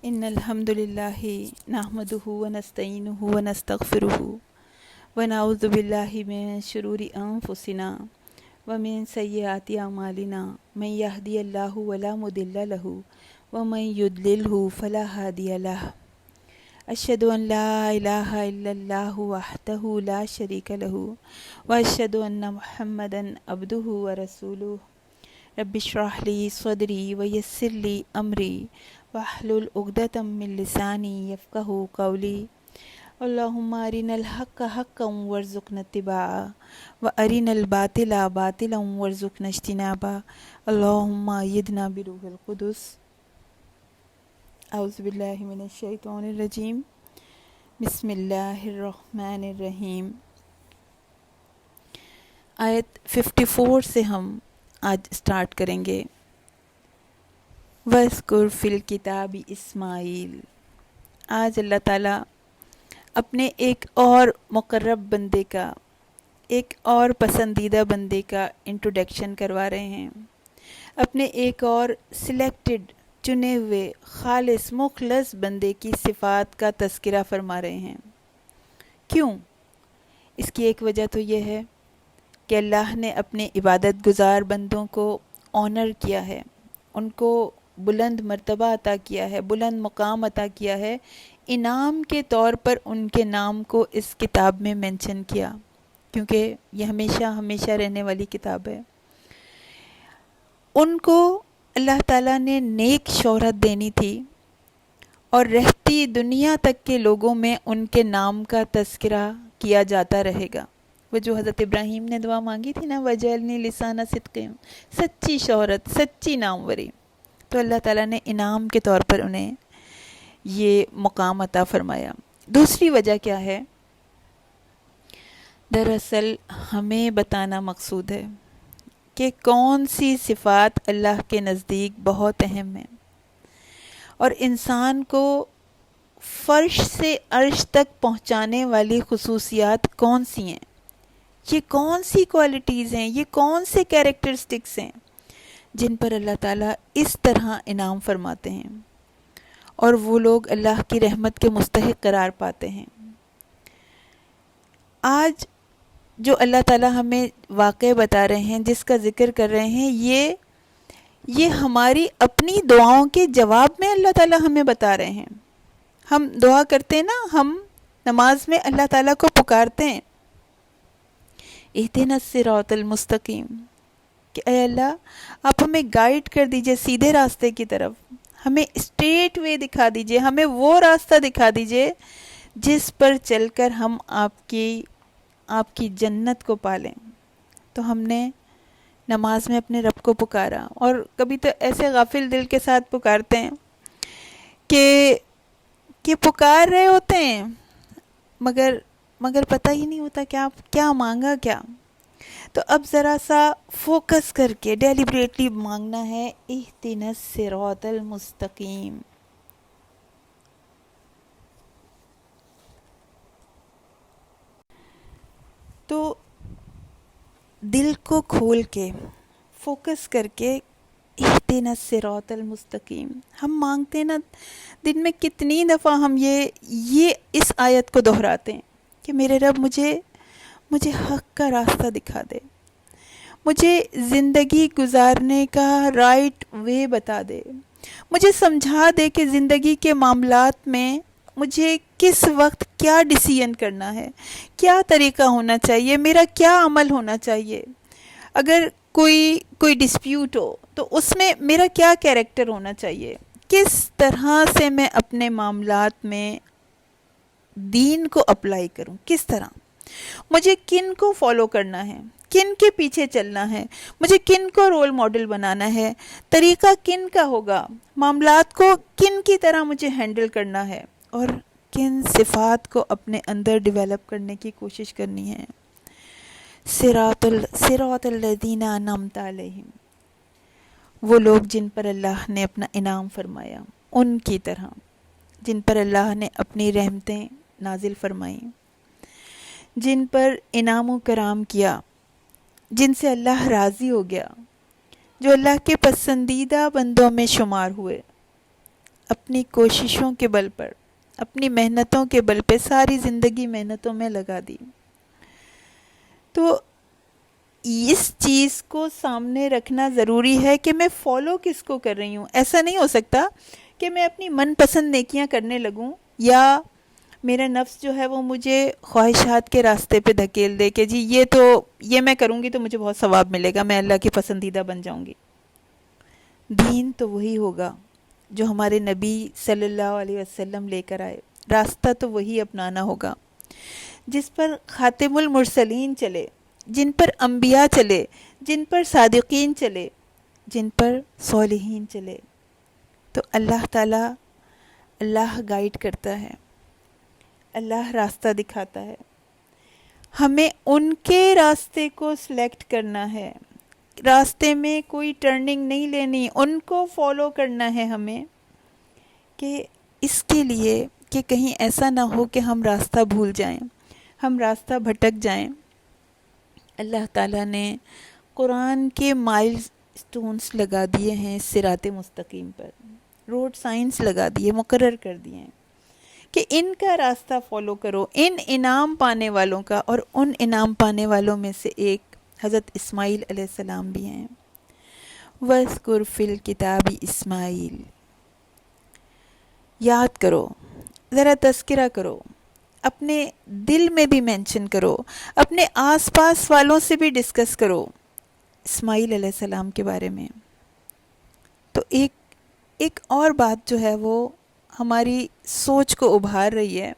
إن الحمد لله نحمده ونستعينه ونستغفره ونعوذ بالله من شرور أنفسنا ومن سيئات أعمالنا من يهدي الله ولا مضل له ومن يضلله فلا هادي له أشهد أن لا إله إلا الله وحده لا شريك له وأشهد أن محمدا عبده ورسوله رب اشرح لي صدري ويسر لي أمري واحلل عقدة من لساني يفقهوا قولي اللهم أرنا الحق حقا وارزقنا اتباعه وأرنا الباطل باطلا وارزقنا اجتنابه اللهم أيدنا بروح القدس. اعوذ باللہ من الشیطان الرجیم. بسم اللہ الرحمن الرحیم. آیت 54 سے ہم آج سٹارٹ کریں گے. وَاذْكُرْ فِي الْكِتَابِ اسماعیل. آج اللہ تعالیٰ اپنے ایک اور مقرب بندے کا، ایک اور پسندیدہ بندے کا انٹروڈکشن کروا رہے ہیں. اپنے ایک اور سلیکٹڈ، چنے ہوئے، خالص مخلص بندے کی صفات کا تذکرہ فرما رہے ہیں. کیوں؟ اس کی ایک وجہ تو یہ ہے کہ اللہ نے اپنے عبادت گزار بندوں کو آنر کیا ہے، ان کو بلند مرتبہ عطا کیا ہے، بلند مقام عطا کیا ہے. انعام کے طور پر ان کے نام کو اس کتاب میں مینشن کیا، کیونکہ یہ ہمیشہ ہمیشہ رہنے والی کتاب ہے. ان کو اللہ تعالیٰ نے نیک شہرت دینی تھی اور رہتی دنیا تک کے لوگوں میں ان کے نام کا تذکرہ کیا جاتا رہے گا. وہ جو حضرت ابراہیم نے دعا مانگی تھی نا، وَجَعَلْنِي لِسَانَ صِدْقٍ، سچی شہرت، سچی ناموری، تو اللہ تعالیٰ نے انعام کے طور پر انہیں یہ مقام عطا فرمایا. دوسری وجہ کیا ہے؟ دراصل ہمیں بتانا مقصود ہے کہ کون سی صفات اللہ کے نزدیک بہت اہم ہیں اور انسان کو فرش سے عرش تک پہنچانے والی خصوصیات کون سی ہیں، یہ کون سی کوالٹیز ہیں، یہ کون سے کیریکٹرسٹکس ہیں جن پر اللہ تعالیٰ اس طرح انعام فرماتے ہیں اور وہ لوگ اللہ کی رحمت کے مستحق قرار پاتے ہیں. آج جو اللہ تعالیٰ ہمیں واقعے بتا رہے ہیں، جس کا ذکر کر رہے ہیں، یہ ہماری اپنی دعاؤں کے جواب میں اللہ تعالیٰ ہمیں بتا رہے ہیں. ہم دعا کرتے ہیں نا، ہم نماز میں اللہ تعالیٰ کو پکارتے ہیں اہدنا الصراط المستقیم، کہ اے اللہ آپ ہمیں گائیڈ کر دیجئے سیدھے راستے کی طرف، ہمیں اسٹریٹ وے دکھا دیجئے، ہمیں وہ راستہ دکھا دیجئے جس پر چل کر ہم آپ کی جنت کو پالیں. تو ہم نے نماز میں اپنے رب کو پکارا، اور کبھی تو ایسے غافل دل کے ساتھ پکارتے ہیں کہ پکار رہے ہوتے ہیں مگر پتہ ہی نہیں ہوتا کیا مانگا کیا. تو اب ذرا سا فوکس کر کے ڈیلیبریٹلی مانگنا ہے اہدنا الصراط المستقیم. تو دل کو کھول کے فوکس کر کے اہدنا الصراط المستقیم ہم مانگتے ہیں نا. دن میں کتنی دفعہ ہم یہ اس آیت کو دہراتے ہیں کہ میرے رب مجھے حق کا راستہ دکھا دے، مجھے زندگی گزارنے کا رائٹ وے بتا دے، مجھے سمجھا دے کہ زندگی کے معاملات میں مجھے کس وقت کیا ڈیسیژن کرنا ہے، کیا طریقہ ہونا چاہیے، میرا کیا عمل ہونا چاہیے. اگر کوئی ڈسپیوٹ ہو تو اس میں میرا کیا کیریکٹر ہونا چاہیے، کس طرح سے میں اپنے معاملات میں دین کو اپلائی کروں، کس طرح مجھے کن کو فالو کرنا ہے، کن کے پیچھے چلنا ہے، مجھے کن کو رول ماڈل بنانا ہے، طریقہ کن کا ہوگا، معاملات کو کن کی طرح مجھے ہینڈل کرنا ہے، اور کن صفات کو اپنے اندر ڈیولپ کرنے کی کوشش کرنی ہے. صراط الذین انعمت علیہم، وہ لوگ جن پر اللہ نے اپنا انعام فرمایا، ان کی طرح جن پر اللہ نے اپنی رحمتیں نازل فرمائیں، جن پر انعام و کرام کیا، جن سے اللہ راضی ہو گیا، جو اللہ کے پسندیدہ بندوں میں شمار ہوئے. اپنی کوششوں کے بل پر، اپنی محنتوں کے بل پہ، ساری زندگی محنتوں میں لگا دی. تو اس چیز کو سامنے رکھنا ضروری ہے کہ میں فالو کس کو کر رہی ہوں. ایسا نہیں ہو سکتا کہ میں اپنی من پسند نیکیاں کرنے لگوں یا میرا نفس جو ہے وہ مجھے خواہشات کے راستے پہ دھکیل دے کہ جی یہ میں کروں گی تو مجھے بہت ثواب ملے گا، میں اللہ کی پسندیدہ بن جاؤں گی. دین تو وہی ہوگا جو ہمارے نبی صلی اللہ علیہ وسلم لے کر آئے. راستہ تو وہی اپنانا ہوگا جس پر خاتم المرسلین چلے، جن پر انبیاء چلے، جن پر صادقین چلے، جن پر صالحین چلے. تو اللہ تعالیٰ، اللہ گائیڈ کرتا ہے، اللہ راستہ دکھاتا ہے. ہمیں ان کے راستے کو سلیکٹ کرنا ہے، راستے میں کوئی ٹرننگ نہیں لینی، ان کو فالو کرنا ہے ہمیں، کہ اس کے لیے کہ کہیں ایسا نہ ہو کہ ہم راستہ بھول جائیں، ہم راستہ بھٹک جائیں. اللہ تعالیٰ نے قرآن کے مائل سٹونز لگا دیے ہیں صراط مستقیم پر، روڈ سائنس لگا دیے، مقرر کر دیے ہیں کہ ان کا راستہ فالو کرو. ان انعام پانے والوں کا، اور ان انعام پانے والوں میں سے ایک حضرت اسماعیل علیہ السلام بھی ہیں. وَاذْكُرْ فِي الْكِتَابِ اسماعیل. یاد کرو، ذرا تذکرہ کرو، اپنے دل میں بھی مینشن کرو، اپنے آس پاس والوں سے بھی ڈسکس کرو اسماعیل علیہ السلام کے بارے میں. تو ایک اور بات جو ہے وہ ہماری سوچ کو ابھار رہی ہے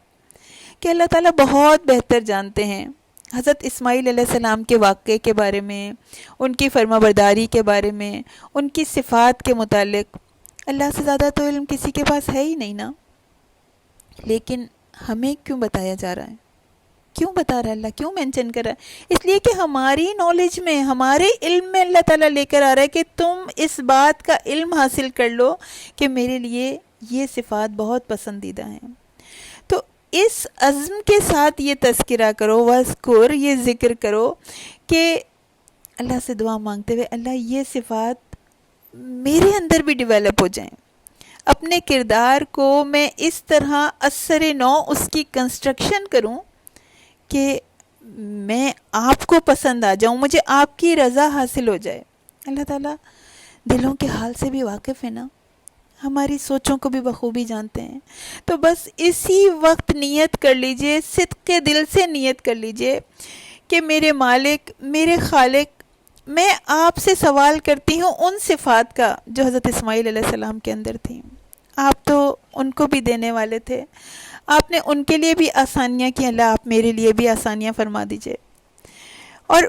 کہ اللہ تعالیٰ بہت بہتر جانتے ہیں حضرت اسماعیل علیہ السلام کے واقعے کے بارے میں، ان کی فرما برداری کے بارے میں، ان کی صفات کے متعلق. اللہ سے زیادہ تو علم کسی کے پاس ہے ہی نہیں نا. لیکن ہمیں کیوں بتایا جا رہا ہے؟ کیوں بتا رہا ہے اللہ؟ کیوں مینشن کر رہا ہے؟ اس لیے کہ ہماری نالج میں، ہمارے علم میں اللہ تعالیٰ لے کر آ رہا ہے کہ تم اس بات کا علم حاصل کر لو کہ میرے لیے یہ صفات بہت پسندیدہ ہیں. تو اس عزم کے ساتھ یہ تذکرہ کرو، وَاذْكُرْ، یہ ذکر کرو کہ اللہ سے دعا مانگتے ہوئے اللہ یہ صفات میرے اندر بھی ڈیولپ ہو جائیں. اپنے کردار کو میں اس طرح اثر نو اس کی کنسٹرکشن کروں کہ میں آپ کو پسند آ جاؤں، مجھے آپ کی رضا حاصل ہو جائے. اللہ تعالیٰ دلوں کے حال سے بھی واقف ہے نا، ہماری سوچوں کو بھی بخوبی جانتے ہیں. تو بس اسی وقت نیت کر لیجئے، صدق کے دل سے نیت کر لیجئے کہ میرے مالک، میرے خالق، میں آپ سے سوال کرتی ہوں ان صفات کا جو حضرت اسماعیل علیہ السلام کے اندر تھیں. آپ تو ان کو بھی دینے والے تھے، آپ نے ان کے لیے بھی آسانیاں کی، اللہ آپ میرے لیے بھی آسانیاں فرما دیجئے. اور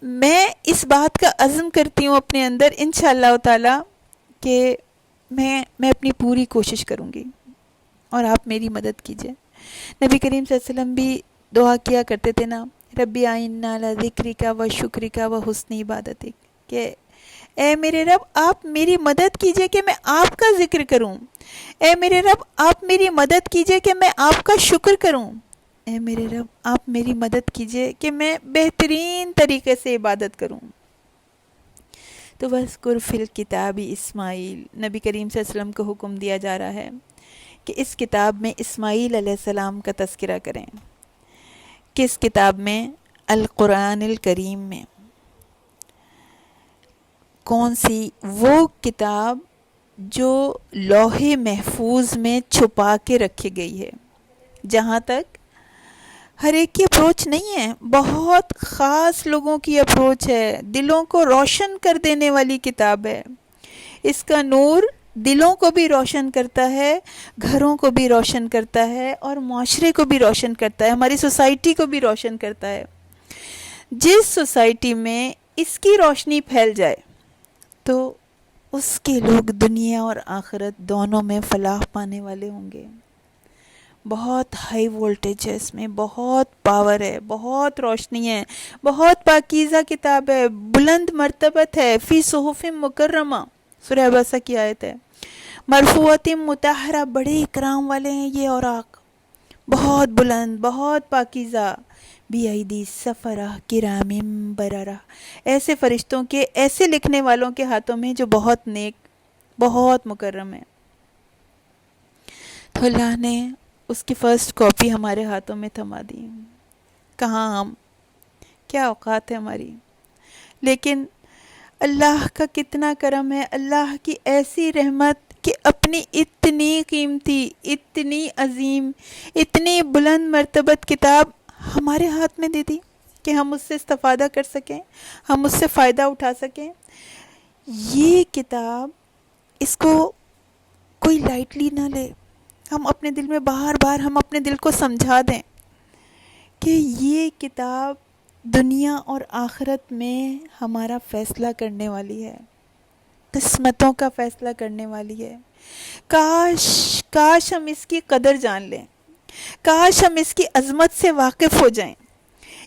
میں اس بات کا عزم کرتی ہوں اپنے اندر انشاءاللہ تعالی کہ میں اپنی پوری کوشش کروں گی اور آپ میری مدد کیجئے. نبی کریم صلی اللہ علیہ وسلم بھی دعا کیا کرتے تھے نا، ربی اعنا علی ذکرک و شکرک و حسن عبادتک، کہ اے میرے رب آپ میری مدد کیجئے کہ میں آپ کا ذکر کروں، اے میرے رب آپ میری مدد کیجئے کہ میں آپ کا شکر کروں، اے میرے رب آپ میری مدد کیجئے کہ میں بہترین طریقے سے عبادت کروں. تو وَاذْكُرْ فِي الْكِتَابِ اسماعیل، نبی کریم صلی اللہ علیہ وسلم کو حکم دیا جا رہا ہے کہ اس کتاب میں اسماعیل علیہ السلام کا تذکرہ کریں. کس کتاب میں؟ القرآن الکریم میں. کون سی؟ وہ کتاب جو لوح محفوظ میں چھپا کے رکھی گئی ہے. جہاں تک ہر ایک کی اپروچ نہیں ہے، بہت خاص لوگوں کی اپروچ ہے، دلوں کو روشن کر دینے والی کتاب ہے. اس کا نور دلوں کو بھی روشن کرتا ہے، گھروں کو بھی روشن کرتا ہے، اور معاشرے کو بھی روشن کرتا ہے، ہماری سوسائٹی کو بھی روشن کرتا ہے. جس سوسائٹی میں اس کی روشنی پھیل جائے تو اس کے لوگ دنیا اور آخرت دونوں میں فلاح پانے والے ہوں گے. بہت ہائی وولٹیج ہے اس میں، بہت پاور ہے، بہت روشنی ہے، بہت پاکیزہ کتاب ہے، بلند مرتبت ہے. فی صحف مکرمہ، سورہ عبسہ کی آیت ہے. مرفوعۃ مطہرہ، بڑے اکرام والے ہیں یہ اوراق، بہت بلند، بہت پاکیزہ. بی ایدی سفرہ کرام بررہ، ایسے فرشتوں کے، ایسے لکھنے والوں کے ہاتھوں میں جو بہت نیک، بہت مکرم ہے. تو اللہ نے اس کی فرسٹ کاپی ہمارے ہاتھوں میں تھما دی. کہاں ہم، کیا اوقات ہے ہماری. لیکن اللہ کا کتنا کرم ہے، اللہ کی ایسی رحمت کہ اپنی اتنی قیمتی، اتنی عظیم، اتنی بلند مرتبت کتاب ہمارے ہاتھ میں دے دی کہ ہم اس سے استفادہ کر سکیں، ہم اس سے فائدہ اٹھا سکیں. یہ کتاب، اس کو کوئی لائٹلی نہ لے. ہم اپنے دل میں بار بار ہم اپنے دل کو سمجھا دیں کہ یہ کتاب دنیا اور آخرت میں ہمارا فیصلہ کرنے والی ہے، قسمتوں کا فیصلہ کرنے والی ہے. کاش ہم اس کی قدر جان لیں، کاش ہم اس کی عظمت سے واقف ہو جائیں،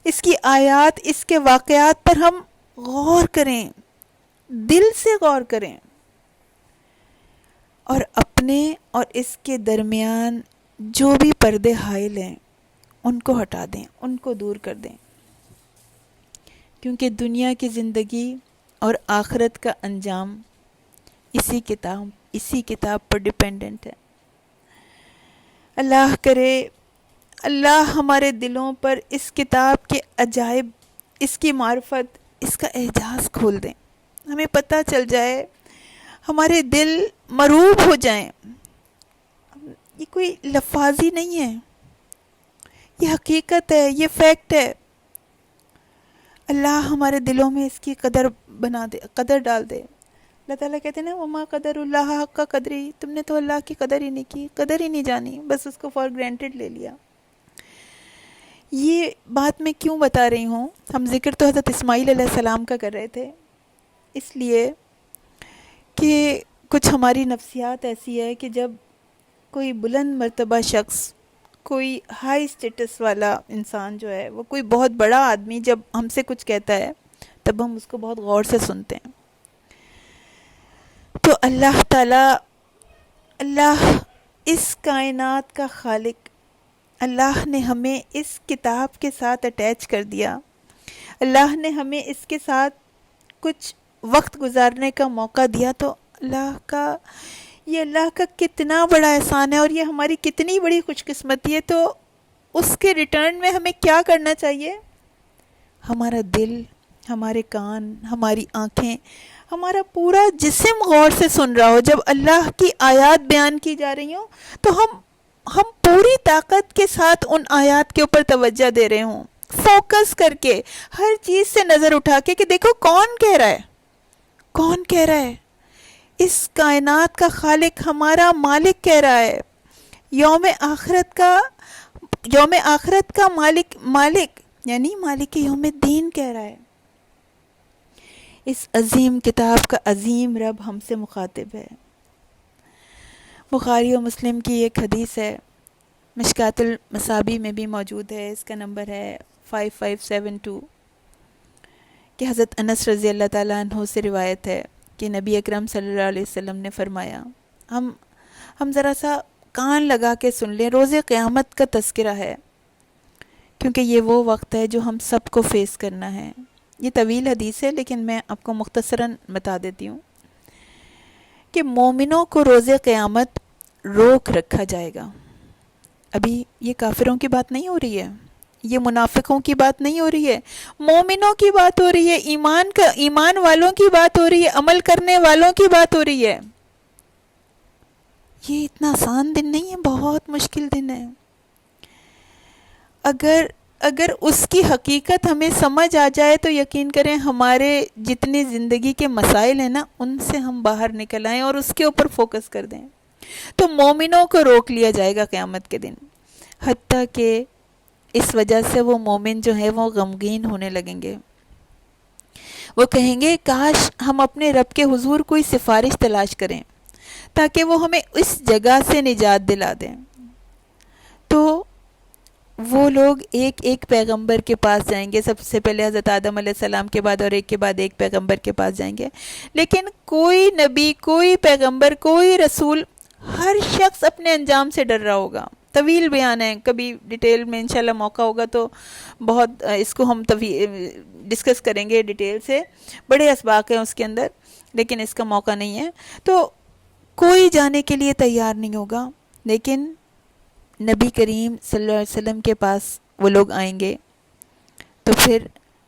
اس کی آیات، اس کے واقعات پر ہم غور کریں، دل سے غور کریں، اور اپنے اور اس کے درمیان جو بھی پردے حائل ہیں ان کو ہٹا دیں، ان کو دور کر دیں. کیونکہ دنیا کی زندگی اور آخرت کا انجام اسی کتاب پر ڈیپینڈنٹ ہے. اللہ کرے اللہ ہمارے دلوں پر اس کتاب کے عجائب، اس کی معرفت، اس کا اعجاز کھول دیں. ہمیں پتہ چل جائے، ہمارے دل مروب ہو جائیں. یہ کوئی لفاظی نہیں ہے، یہ حقیقت ہے، یہ فیکٹ ہے. اللہ ہمارے دلوں میں اس کی قدر بنا دے، قدر ڈال دے. اللہ تعالیٰ کہتے ہیں نا، وما قدر اللہ حق قدری، تم نے تو اللہ کی قدر ہی نہیں کی، قدر ہی نہیں جانی، بس اس کو فار گرانٹیڈ لے لیا. یہ بات میں کیوں بتا رہی ہوں؟ ہم ذکر تو حضرت اسماعیل علیہ السلام کا کر رہے تھے، اس لیے کہ کچھ ہماری نفسیات ایسی ہے کہ جب کوئی بلند مرتبہ شخص، کوئی ہائی اسٹیٹس والا انسان جو ہے، وہ کوئی بہت بڑا آدمی جب ہم سے کچھ کہتا ہے، تب ہم اس کو بہت غور سے سنتے ہیں. تو اللہ تعالیٰ، اللہ اس کائنات کا خالق، اللہ نے ہمیں اس کتاب کے ساتھ اٹیچ کر دیا. اللہ نے ہمیں اس کے ساتھ کچھ وقت گزارنے کا موقع دیا. تو یہ اللہ کا کتنا بڑا احسان ہے، اور یہ ہماری کتنی بڑی خوش قسمتی ہے. تو اس کے ریٹرن میں ہمیں کیا کرنا چاہیے؟ ہمارا دل، ہمارے کان، ہماری آنکھیں، ہمارا پورا جسم غور سے سن رہا ہو. جب اللہ کی آیات بیان کی جا رہی ہوں تو ہم پوری طاقت کے ساتھ ان آیات کے اوپر توجہ دے رہے ہوں، فوکس کر کے، ہر چیز سے نظر اٹھا کے کہ دیکھو کون کہہ رہا ہے، کون کہہ رہا ہے. اس کائنات کا خالق، ہمارا مالک کہہ رہا ہے. یوم آخرت کا مالک یعنی مالک یوم الدین کہہ رہا ہے. اس عظیم کتاب کا عظیم رب ہم سے مخاطب ہے. بخاری و مسلم کی ایک حدیث ہے، مشکات المصابیح میں بھی موجود ہے، اس کا نمبر ہے 5572، کہ حضرت انس رضی اللہ تعالیٰ عنہ سے روایت ہے کہ نبی اکرم صلی اللہ علیہ وسلم نے فرمایا، ہم ذرا سا کان لگا کے سن لیں، روز قیامت کا تذکرہ ہے، کیونکہ یہ وہ وقت ہے جو ہم سب کو فیس کرنا ہے. یہ طویل حدیث ہے لیکن میں آپ کو مختصراً بتا دیتی ہوں کہ مومنوں کو روز قیامت روک رکھا جائے گا. ابھی یہ کافروں کی بات نہیں ہو رہی ہے، یہ منافقوں کی بات نہیں ہو رہی ہے، مومنوں کی بات ہو رہی ہے، ایمان والوں کی بات ہو رہی ہے، عمل کرنے والوں کی بات ہو رہی ہے. یہ اتنا آسان دن نہیں ہے، بہت مشکل دن ہے. اگر اس کی حقیقت ہمیں سمجھ آ جائے تو یقین کریں ہمارے جتنے زندگی کے مسائل ہیں نا، ان سے ہم باہر نکل آئیں اور اس کے اوپر فوکس کر دیں. تو مومنوں کو روک لیا جائے گا قیامت کے دن، حتیٰ کہ اس وجہ سے وہ مومن جو ہیں وہ غمگین ہونے لگیں گے. وہ کہیں گے کاش ہم اپنے رب کے حضور کوئی سفارش تلاش کریں تاکہ وہ ہمیں اس جگہ سے نجات دلا دیں. تو وہ لوگ ایک ایک پیغمبر کے پاس جائیں گے. سب سے پہلے حضرت آدم علیہ السلام کے بعد اور ایک کے بعد ایک پیغمبر کے پاس جائیں گے. لیکن کوئی نبی، کوئی پیغمبر، کوئی رسول، ہر شخص اپنے انجام سے ڈر رہا ہوگا. طویل بیان ہے، کبھی ڈیٹیل میں انشاءاللہ موقع ہوگا تو بہت اس کو ہم ڈسکس کریں گے ڈیٹیل سے. بڑے اسباق ہیں اس کے اندر، لیکن اس کا موقع نہیں ہے. تو کوئی جانے کے لیے تیار نہیں ہوگا. لیکن نبی کریم صلی اللہ علیہ وسلم کے پاس وہ لوگ آئیں گے تو پھر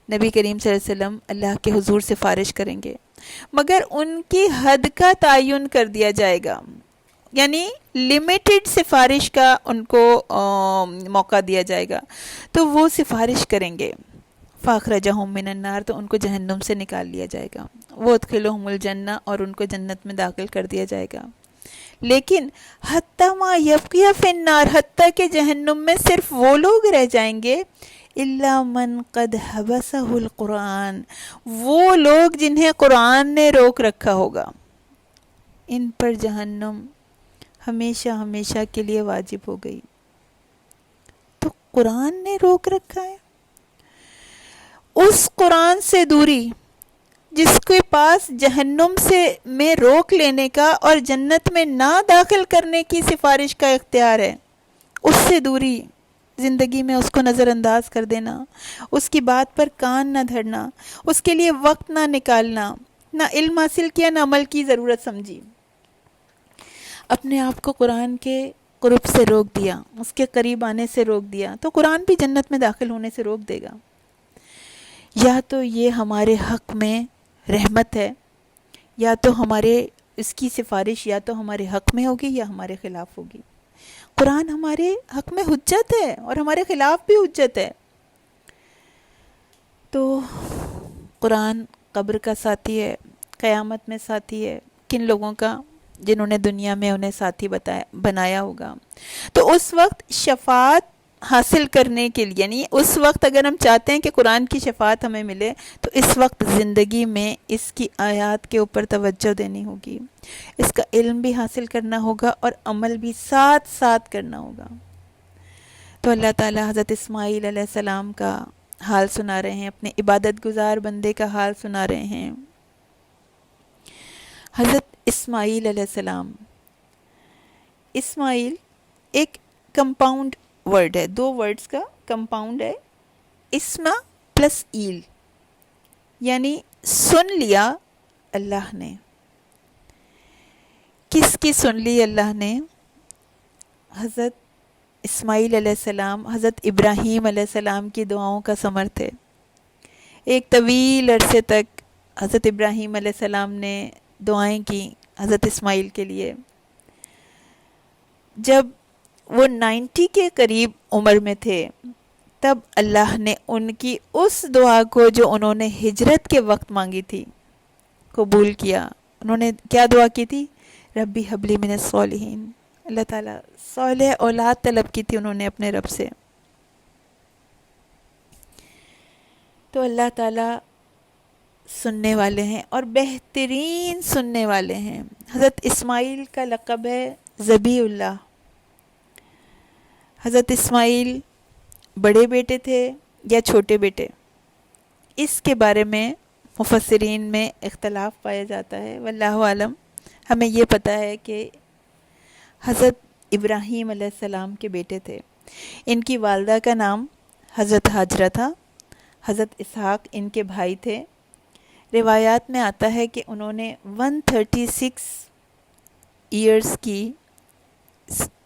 نبی کریم صلی اللہ علیہ وسلم اللہ کے حضور سفارش کریں گے، مگر ان کی حد کا تعین کر دیا جائے گا، یعنی لمیٹڈ سفارش کا ان کو موقع دیا جائے گا، تو وہ سفارش کریں گے، فاخرجہم من النار، تو ان کو جہنم سے نکال لیا جائے گا، وہ ادخلہم الجنہ، اور ان کو جنت میں داخل کر دیا جائے گا۔ لیکن حتی ما یبقی فی النار، حتیٰ کہ جہنم میں صرف وہ لوگ رہ جائیں گے، الا من قد حبسہ القرآن، وہ لوگ جنہیں قرآن نے روک رکھا ہوگا، ان پر جہنم ہمیشہ ہمیشہ کے لیے واجب ہو گئی۔ تو قرآن نے روک رکھا ہے، اس قرآن سے دوری جس کے پاس جہنم سے میں روک لینے کا اور جنت میں نہ داخل کرنے کی سفارش کا اختیار ہے، اس سے دوری، زندگی میں اس کو نظر انداز کر دینا، اس کی بات پر کان نہ دھرنا، اس کے لیے وقت نہ نکالنا، نہ علم حاصل کیا نہ عمل کی ضرورت سمجھی، اپنے آپ کو قرآن کے قرب سے روک دیا، اس کے قریب آنے سے روک دیا، تو قرآن بھی جنت میں داخل ہونے سے روک دے گا۔ یا تو یہ ہمارے حق میں رحمت ہے، یا تو ہمارے اس کی سفارش یا تو ہمارے حق میں ہوگی یا ہمارے خلاف ہوگی۔ قرآن ہمارے حق میں حجت ہے اور ہمارے خلاف بھی حجت ہے۔ تو قرآن قبر کا ساتھی ہے، قیامت میں ساتھی ہے، کن لوگوں کا؟ جنہوں نے دنیا میں انہیں ساتھی بنایا ہوگا۔ تو اس وقت شفاعت حاصل کرنے کے لیے، یعنی اس وقت اگر ہم چاہتے ہیں کہ قرآن کی شفاعت ہمیں ملے تو اس وقت زندگی میں اس کی آیات کے اوپر توجہ دینی ہوگی، اس کا علم بھی حاصل کرنا ہوگا اور عمل بھی ساتھ ساتھ کرنا ہوگا۔ تو اللہ تعالیٰ حضرت اسماعیل علیہ السلام کا حال سنا رہے ہیں، اپنے عبادت گزار بندے کا حال سنا رہے ہیں۔ حضرت اسماعیل علیہ السلام، اسماعیل ایک کمپاؤنڈ ورڈ ہے، دو ورڈز کا کمپاؤنڈ ہے، اسما پلس ایل، یعنی سن لیا اللہ نے۔ کس کی سن لی اللہ نے؟ حضرت اسماعیل علیہ السلام حضرت ابراہیم علیہ السلام کی دعاؤں کا ثمر تھے۔ ایک طویل عرصے تک حضرت ابراہیم علیہ السلام نے دعائیں کی حضرت اسماعیل کے لیے۔ جب وہ 90 کے قریب عمر میں تھے تب اللہ نے ان کی اس دعا کو جو انہوں نے ہجرت کے وقت مانگی تھی قبول کیا۔ انہوں نے کیا دعا کی تھی؟ ربی حبلی من الصالحین، اللہ تعالیٰ صالح اولاد طلب کی تھی انہوں نے اپنے رب سے۔ تو اللہ تعالیٰ سننے والے ہیں اور بہترین سننے والے ہیں۔ حضرت اسماعیل کا لقب ہے ذبیح اللہ۔ حضرت اسماعیل بڑے بیٹے تھے یا چھوٹے بیٹے، اس کے بارے میں مفسرین میں اختلاف پایا جاتا ہے، واللہ عالم۔ ہمیں یہ پتہ ہے کہ حضرت ابراہیم علیہ السلام کے بیٹے تھے، ان کی والدہ کا نام حضرت ہاجرہ تھا، حضرت اسحاق ان کے بھائی تھے۔ روایات میں آتا ہے کہ انہوں نے 136 ایئرز کی،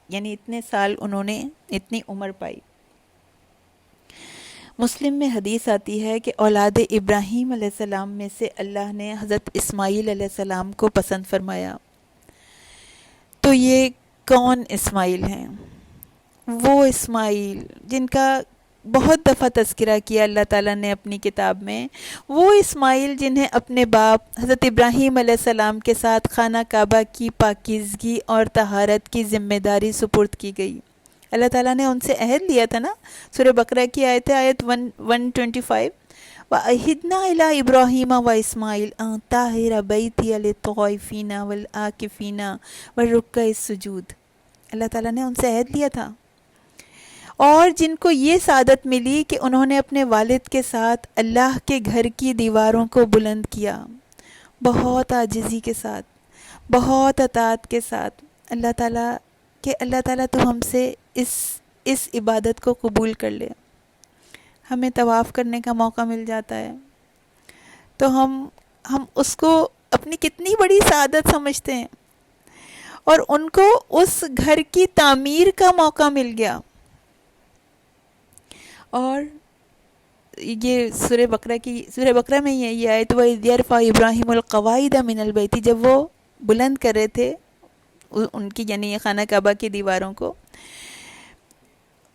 یعنی اتنے سال انہوں نے اتنی عمر پائی۔ مسلم میں حدیث آتی ہے کہ اولاد ابراہیم علیہ السلام میں سے اللہ نے حضرت اسماعیل علیہ السلام کو پسند فرمایا۔ تو یہ کون اسماعیل ہیں؟ وہ اسماعیل جن کا بہت دفعہ تذکرہ کیا اللہ تعالیٰ نے اپنی کتاب میں، وہ اسماعیل جنہیں اپنے باپ حضرت ابراہیم علیہ السلام کے ساتھ خانہ کعبہ کی پاکیزگی اور طہارت کی ذمہ داری سپرد کی گئی۔ اللہ تعالیٰ نے ان سے عہد لیا تھا نا، سورہ بقرہ کی آیت 125، وَعَهِدْنَا إِلَىٰ إِبْرَاهِيمَ وَإِسْمَاعِيلَ أَن طَهِّرَ بَيْتِيَ لِلطَّائِفِينَ وَالْعَاكِفِينَ وَالرُّكَّعِ السُّجُودِ۔ اللہ تعالیٰ نے ان سے عہد لیا تھا، اور جن کو یہ سعادت ملی کہ انہوں نے اپنے والد کے ساتھ اللہ کے گھر کی دیواروں کو بلند کیا، بہت عاجزی کے ساتھ، بہت اطاعت کے ساتھ۔ اللہ تعالیٰ کہ اللہ تعالیٰ تو ہم سے اس عبادت کو قبول کر لے۔ ہمیں طواف کرنے کا موقع مل جاتا ہے تو ہم اس کو اپنی کتنی بڑی سعادت سمجھتے ہیں، اور ان کو اس گھر کی تعمیر کا موقع مل گیا. اور یہ سورہ بقرہ میں یہ آیت وَإِذْ يَرْفَعُ إِبْرَاهِيمُ الْقَوَاعِدَ مِنَ الْبَيْتِ، جب وہ بلند کر رہے تھے ان کی یعنی خانہ کعبہ کی دیواروں کو.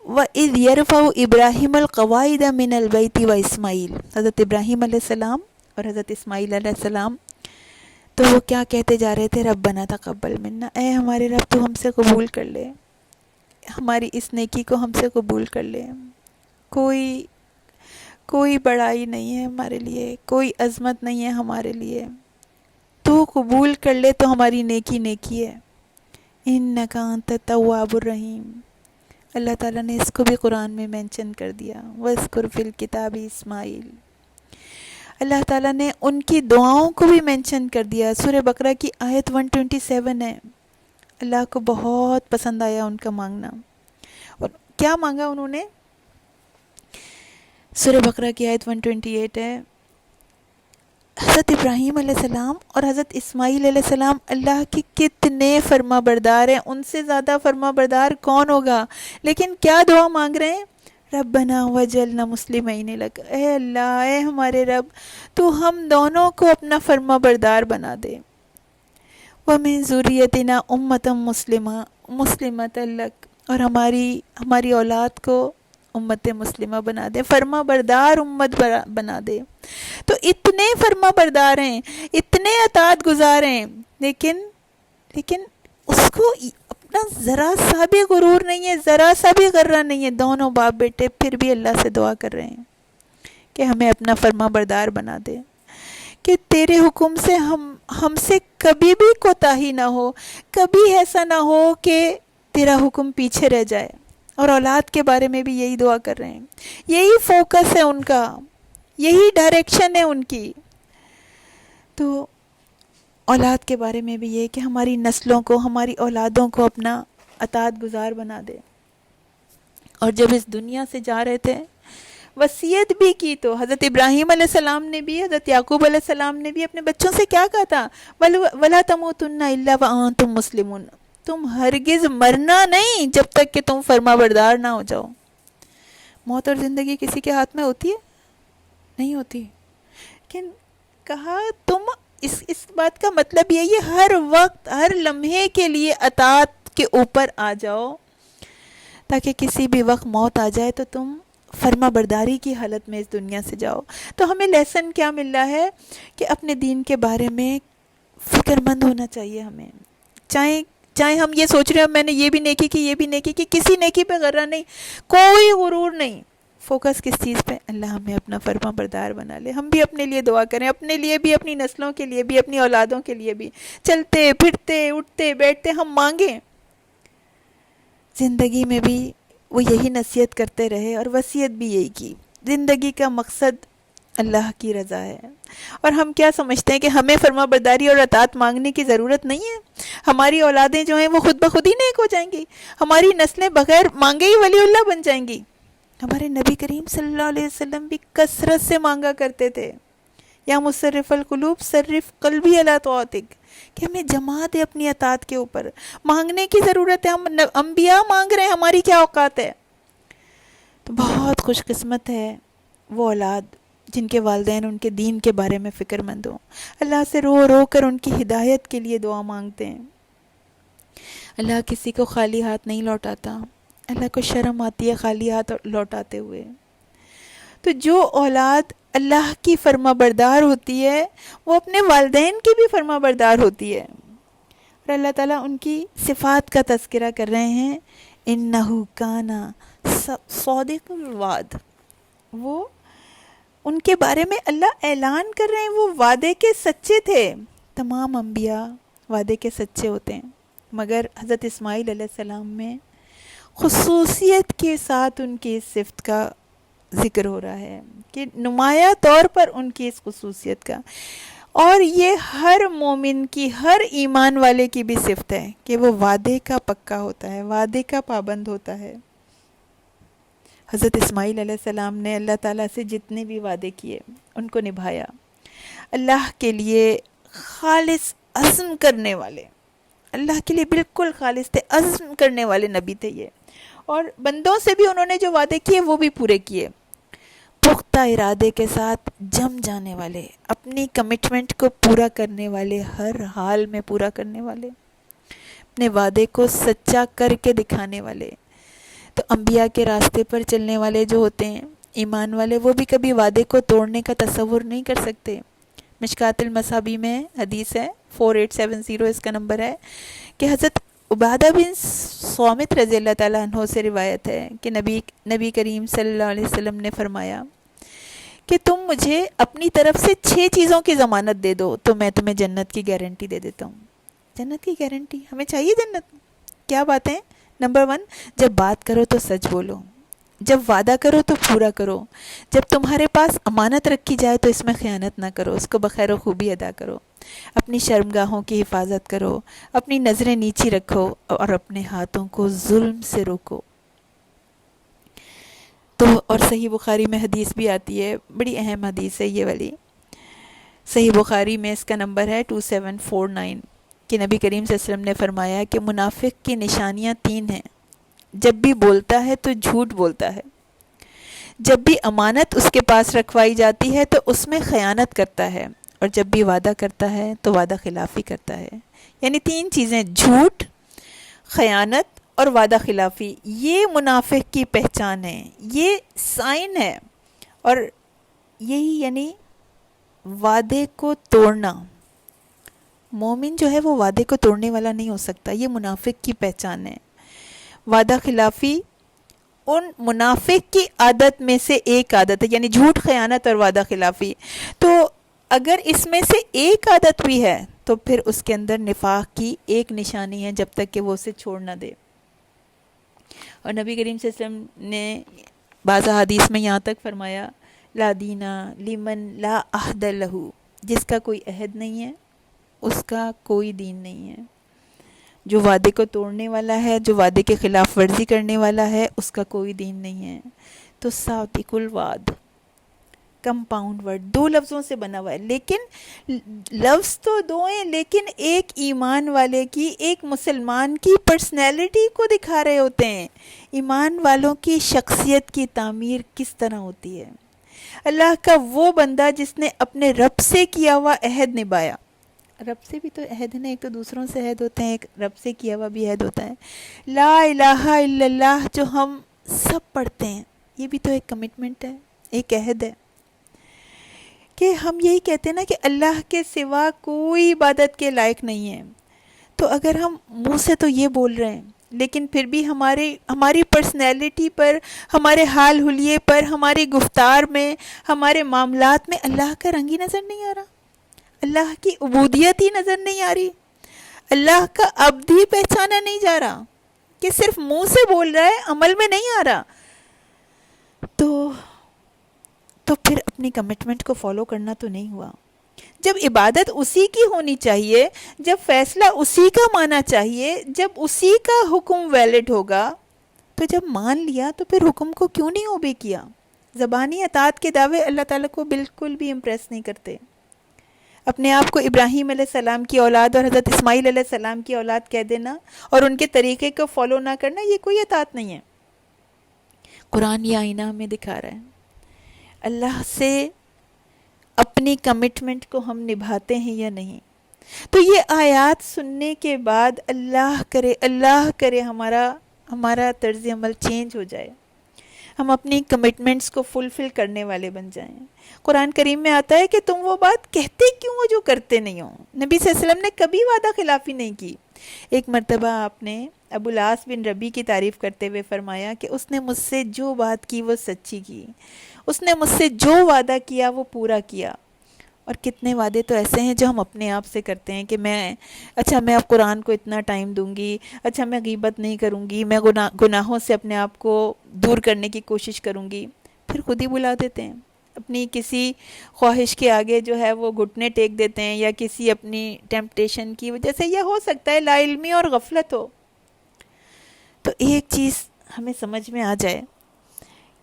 وَإِذْ يَرْفَعُ إِبْرَاهِيمُ الْقَوَاعِدَ مِنَ الْبَيْتِ وَإِسْمَاعِيلُ، حضرت ابراہیم علیہ السلام اور حضرت اسماعیل علیہ السلام. تو وہ کیا کہتے جا رہے تھے؟ ربنا تقبل منا، اے ہمارے رب تو ہم سے قبول کر لے، ہماری اس نیکی کو ہم سے قبول کر لے. کوئی بڑائی نہیں ہے ہمارے لیے، کوئی عظمت نہیں ہے ہمارے لیے، تو قبول کر لے تو ہماری نیکی ہے. انک انت التواب الرحیم. اللہ تعالیٰ نے اس کو بھی قرآن میں مینشن کر دیا، وَاذْكُرْ فِي الْكِتَابِ اسماعیل. اللہ تعالیٰ نے ان کی دعاؤں کو بھی مینشن کر دیا. سورہ بقرہ کی آیت 127 ہے. اللہ کو بہت پسند آیا ان کا مانگنا. اور کیا مانگا انہوں نے؟ سورہ بقرہ کی آیت 128 ہے. حضرت ابراہیم علیہ السلام اور حضرت اسماعیل علیہ السلام اللہ کے کتنے فرما بردار ہیں، ان سے زیادہ فرما بردار کون ہوگا؟ لیکن کیا دعا مانگ رہے ہیں؟ ربنا وجعلنا مسلمین لک، اے اللہ، اے ہمارے رب، تو ہم دونوں کو اپنا فرما بردار بنا دے. ومن ذریتنا امۃ مسلمۃ لک، اور ہماری اولاد کو امت مسلمہ بنا دے، فرما بردار امت بنا دے. تو اتنے فرما بردار ہیں، اتنے اطاعت گزار ہیں، لیکن اس کو اپنا ذرا سا بھی غرور نہیں ہے، ذرا سا بھی غرہ نہیں ہے. دونوں باپ بیٹے پھر بھی اللہ سے دعا کر رہے ہیں کہ ہمیں اپنا فرما بردار بنا دے، کہ تیرے حکم سے ہم سے کبھی بھی کوتاہی نہ ہو، کبھی ایسا نہ ہو کہ تیرا حکم پیچھے رہ جائے. اور اولاد کے بارے میں بھی یہی دعا کر رہے ہیں، یہی فوکس ہے ان کا، یہی ڈائریکشن ہے ان کی. تو اولاد کے بارے میں بھی یہ کہ ہماری نسلوں کو، ہماری اولادوں کو اپنا اطاعت گزار بنا دے. اور جب اس دنیا سے جا رہے تھے وصیت بھی کی، تو حضرت ابراہیم علیہ السلام نے بھی، حضرت یعقوب علیہ السلام نے بھی اپنے بچوں سے کیا کہا تھا؟ وَلَا تَمُوتُنَّ إِلَّا وَأَنْتُمْ مُسْلِمُونَ. تم ہرگز مرنا نہیں جب تک کہ تم فرما بردار نہ ہو جاؤ. موت اور زندگی کسی کے ہاتھ میں ہوتی ہے؟ نہیں ہوتی. لیکن کہا تم اس بات کا مطلب یہ ہے ہر وقت، ہر لمحے کے لیے اطاعت کے اوپر آ جاؤ، تاکہ کسی بھی وقت موت آ جائے تو تم فرما برداری کی حالت میں اس دنیا سے جاؤ. تو ہمیں لیسن کیا مل رہا ہے؟ کہ اپنے دین کے بارے میں فکر مند ہونا چاہیے ہمیں. چاہے ہم یہ سوچ رہے ہیں میں نے یہ بھی نیکی کی، یہ بھی نیکی کی، کسی نیکی پہ غرہ نہیں، کوئی غرور نہیں. فوکس کس چیز پہ؟ اللہ ہمیں اپنا فرما بردار بنا لے. ہم بھی اپنے لیے دعا کریں، اپنے لیے بھی، اپنی نسلوں کے لیے بھی، اپنی اولادوں کے لیے بھی. چلتے پھرتے اٹھتے بیٹھتے ہم مانگیں، زندگی میں بھی وہ یہی نصیحت کرتے رہے اور وصیت بھی یہی کی. زندگی کا مقصد اللہ کی رضا ہے. اور ہم کیا سمجھتے ہیں کہ ہمیں فرما برداری اور اطاعت مانگنے کی ضرورت نہیں ہے؟ ہماری اولادیں جو ہیں وہ خود بخود ہی نیک ہو جائیں گی، ہماری نسلیں بغیر مانگے ہی ولی اللہ بن جائیں گی. ہمارے نبی کریم صلی اللہ علیہ وسلم بھی کثرت سے مانگا کرتے تھے، یا مصرف القلوب صرف قلبی علی طاعتک، کہ ہمیں جما دے اپنی اطاعت کے اوپر. مانگنے کی ضرورت ہے، ہم انبیاء مانگ رہے ہیں، ہماری کیا اوقات ہے؟ تو بہت خوش قسمت ہے وہ اولاد جن کے والدین ان کے دین کے بارے میں فکر مند ہوں، اللہ سے رو رو کر ان کی ہدایت کے لیے دعا مانگتے ہیں. اللہ کسی کو خالی ہاتھ نہیں لوٹاتا، اللہ کو شرم آتی ہے خالی ہاتھ لوٹاتے ہوئے. تو جو اولاد اللہ کی فرما بردار ہوتی ہے وہ اپنے والدین کی بھی فرما بردار ہوتی ہے. اور اللہ تعالیٰ ان کی صفات کا تذکرہ کر رہے ہیں، انہو کانا صادق الوعد. وہ ان کے بارے میں اللہ اعلان کر رہے ہیں وہ وعدے کے سچے تھے. تمام انبیاء وعدے کے سچے ہوتے ہیں، مگر حضرت اسماعیل علیہ السلام میں خصوصیت کے ساتھ ان کی اس صفت کا ذکر ہو رہا ہے کہ نمایاں طور پر ان کی اس خصوصیت کا. اور یہ ہر مومن کی، ہر ایمان والے کی بھی صفت ہے کہ وہ وعدے کا پکا ہوتا ہے، وعدے کا پابند ہوتا ہے. حضرت اسماعیل علیہ السلام نے اللہ تعالیٰ سے جتنے بھی وعدے کیے ان کو نبھایا. اللہ کے لیے خالص عزم کرنے والے، اللہ کے لیے بالکل خالص تھے، عزم کرنے والے نبی تھے یہ، اور بندوں سے بھی انہوں نے جو وعدے کیے وہ بھی پورے کیے، پختہ ارادے کے ساتھ جم جانے والے، اپنی کمٹمنٹ کو پورا کرنے والے، ہر حال میں پورا کرنے والے، اپنے وعدے کو سچا کر کے دکھانے والے۔ تو انبیاء کے راستے پر چلنے والے جو ہوتے ہیں ایمان والے، وہ بھی کبھی وعدے کو توڑنے کا تصور نہیں کر سکتے۔ مشکات المصابیح میں حدیث ہے 4870 اس کا نمبر ہے، کہ حضرت عبادہ بن صامت رضی اللہ تعالیٰ عنہ سے روایت ہے کہ نبی کریم صلی اللہ علیہ وسلم نے فرمایا کہ تم مجھے اپنی طرف سے 6 چیزوں کی ضمانت دے دو تو میں تمہیں جنت کی گارنٹی دے دیتا ہوں۔ جنت کی گارنٹی، ہمیں چاہیے جنت؟ کیا باتیں؟ نمبر 1، جب بات کرو تو سچ بولو، جب وعدہ کرو تو پورا کرو، جب تمہارے پاس امانت رکھی جائے تو اس میں خیانت نہ کرو، اس کو بخیر و خوبی ادا کرو، اپنی شرمگاہوں کی حفاظت کرو، اپنی نظریں نیچی رکھو اور اپنے ہاتھوں کو ظلم سے روکو۔ تو اور صحیح بخاری میں حدیث بھی آتی ہے، بڑی اہم حدیث ہے یہ والی، صحیح بخاری میں اس کا نمبر ہے 2749، کہ نبی کریم صلی اللہ علیہ وسلم نے فرمایا کہ منافق کی نشانیاں 3 ہیں، جب بھی بولتا ہے تو جھوٹ بولتا ہے، جب بھی امانت اس کے پاس رکھوائی جاتی ہے تو اس میں خیانت کرتا ہے، اور جب بھی وعدہ کرتا ہے تو وعدہ خلافی کرتا ہے۔ یعنی 3 چیزیں، جھوٹ، خیانت اور وعدہ خلافی، یہ منافق کی پہچان ہے، یہ سائن ہے، اور یہی یعنی وعدے کو توڑنا۔ مومن جو ہے وہ وعدے کو توڑنے والا نہیں ہو سکتا، یہ منافق کی پہچان ہے۔ وعدہ خلافی ان منافق کی عادت میں سے ایک عادت ہے، یعنی جھوٹ، خیانت اور وعدہ خلافی۔ تو اگر اس میں سے ایک عادت بھی ہے تو پھر اس کے اندر نفاق کی ایک نشانی ہے، جب تک کہ وہ اسے چھوڑ نہ دے۔ اور نبی کریم صلی اللہ علیہ وسلم نے بعض حدیث میں یہاں تک فرمایا، لا دینا لمن لا عہد لہو، جس کا کوئی عہد نہیں ہے اس کا کوئی دین نہیں ہے۔ جو وعدے کو توڑنے والا ہے، جو وعدے کے خلاف ورزی کرنے والا ہے، اس کا کوئی دین نہیں ہے۔ تو صادق الوعد، کمپاؤنڈ ورڈ، 2 لفظوں سے بنا ہوا ہے، لیکن لفظ تو 2 ہیں، لیکن ایک ایمان والے کی، ایک مسلمان کی پرسنالٹی کو دکھا رہے ہوتے ہیں۔ ایمان والوں کی شخصیت کی تعمیر کس طرح ہوتی ہے؟ اللہ کا وہ بندہ جس نے اپنے رب سے کیا ہوا عہد نبھایا، رب سے بھی تو عہد ہے نا، ایک تو دوسروں سے عہد ہوتے ہیں، ایک رب سے کیا ہوا بھی عہد ہوتا ہے۔ لا الہ الا اللہ جو ہم سب پڑھتے ہیں، یہ بھی تو ایک کمٹمنٹ ہے، ایک عہد ہے، کہ ہم یہی کہتے ہیں نا کہ اللہ کے سوا کوئی عبادت کے لائق نہیں ہے۔ تو اگر ہم منہ سے تو یہ بول رہے ہیں، لیکن پھر بھی ہماری پرسنالٹی پر، ہمارے حال حلیے پر، ہماری گفتار میں، ہمارے معاملات میں اللہ کا رنگ ہی نظر نہیں آ رہا، اللہ کی عبودیت ہی نظر نہیں آ رہی، اللہ کا عبد ہی پہچانا نہیں جا رہا، کہ صرف منہ سے بول رہا ہے، عمل میں نہیں آ رہا، تو پھر اپنی کمٹمنٹ کو فالو کرنا تو نہیں ہوا۔ جب عبادت اسی کی ہونی چاہیے، جب فیصلہ اسی کا مانا چاہیے، جب اسی کا حکم ویلڈ ہوگا، تو جب مان لیا تو پھر حکم کو کیوں نہیں اوبے کیا؟ زبانی اطاعت کے دعوے اللہ تعالیٰ کو بالکل بھی امپریس نہیں کرتے۔ اپنے آپ کو ابراہیم علیہ السلام کی اولاد اور حضرت اسماعیل علیہ السلام کی اولاد کہہ دینا اور ان کے طریقے کو فالو نہ کرنا، یہ کوئی اطاعت نہیں ہے۔ قرآن یہ آئینہ ہمیں دکھا رہا ہے، اللہ سے اپنی کمٹمنٹ کو ہم نبھاتے ہیں یا نہیں۔ تو یہ آیات سننے کے بعد اللہ کرے ہمارا طرز عمل چینج ہو جائے، ہم اپنی کمٹمنٹس کو فلفل کرنے والے بن جائیں۔ قرآن کریم میں آتا ہے کہ تم وہ بات کہتے کیوں ہو جو کرتے نہیں ہو۔ نبی صلی اللہ علیہ وسلم نے کبھی وعدہ خلافی نہیں کی۔ ایک مرتبہ آپ نے ابو العاص بن ربیع کی تعریف کرتے ہوئے فرمایا کہ اس نے مجھ سے جو بات کی وہ سچی کی، اس نے مجھ سے جو وعدہ کیا وہ پورا کیا۔ اور کتنے وعدے تو ایسے ہیں جو ہم اپنے آپ سے کرتے ہیں کہ میں اب قرآن کو اتنا ٹائم دوں گی، میں غیبت نہیں کروں گی، میں گناہوں سے اپنے آپ کو دور کرنے کی کوشش کروں گی، پھر خود ہی بلا دیتے ہیں، اپنی کسی خواہش کے آگے جو ہے وہ گھٹنے ٹیک دیتے ہیں، یا کسی اپنی ٹیمپٹیشن کی وجہ سے، یا ہو سکتا ہے لا علمی اور غفلت ہو۔ تو ایک چیز ہمیں سمجھ میں آ جائے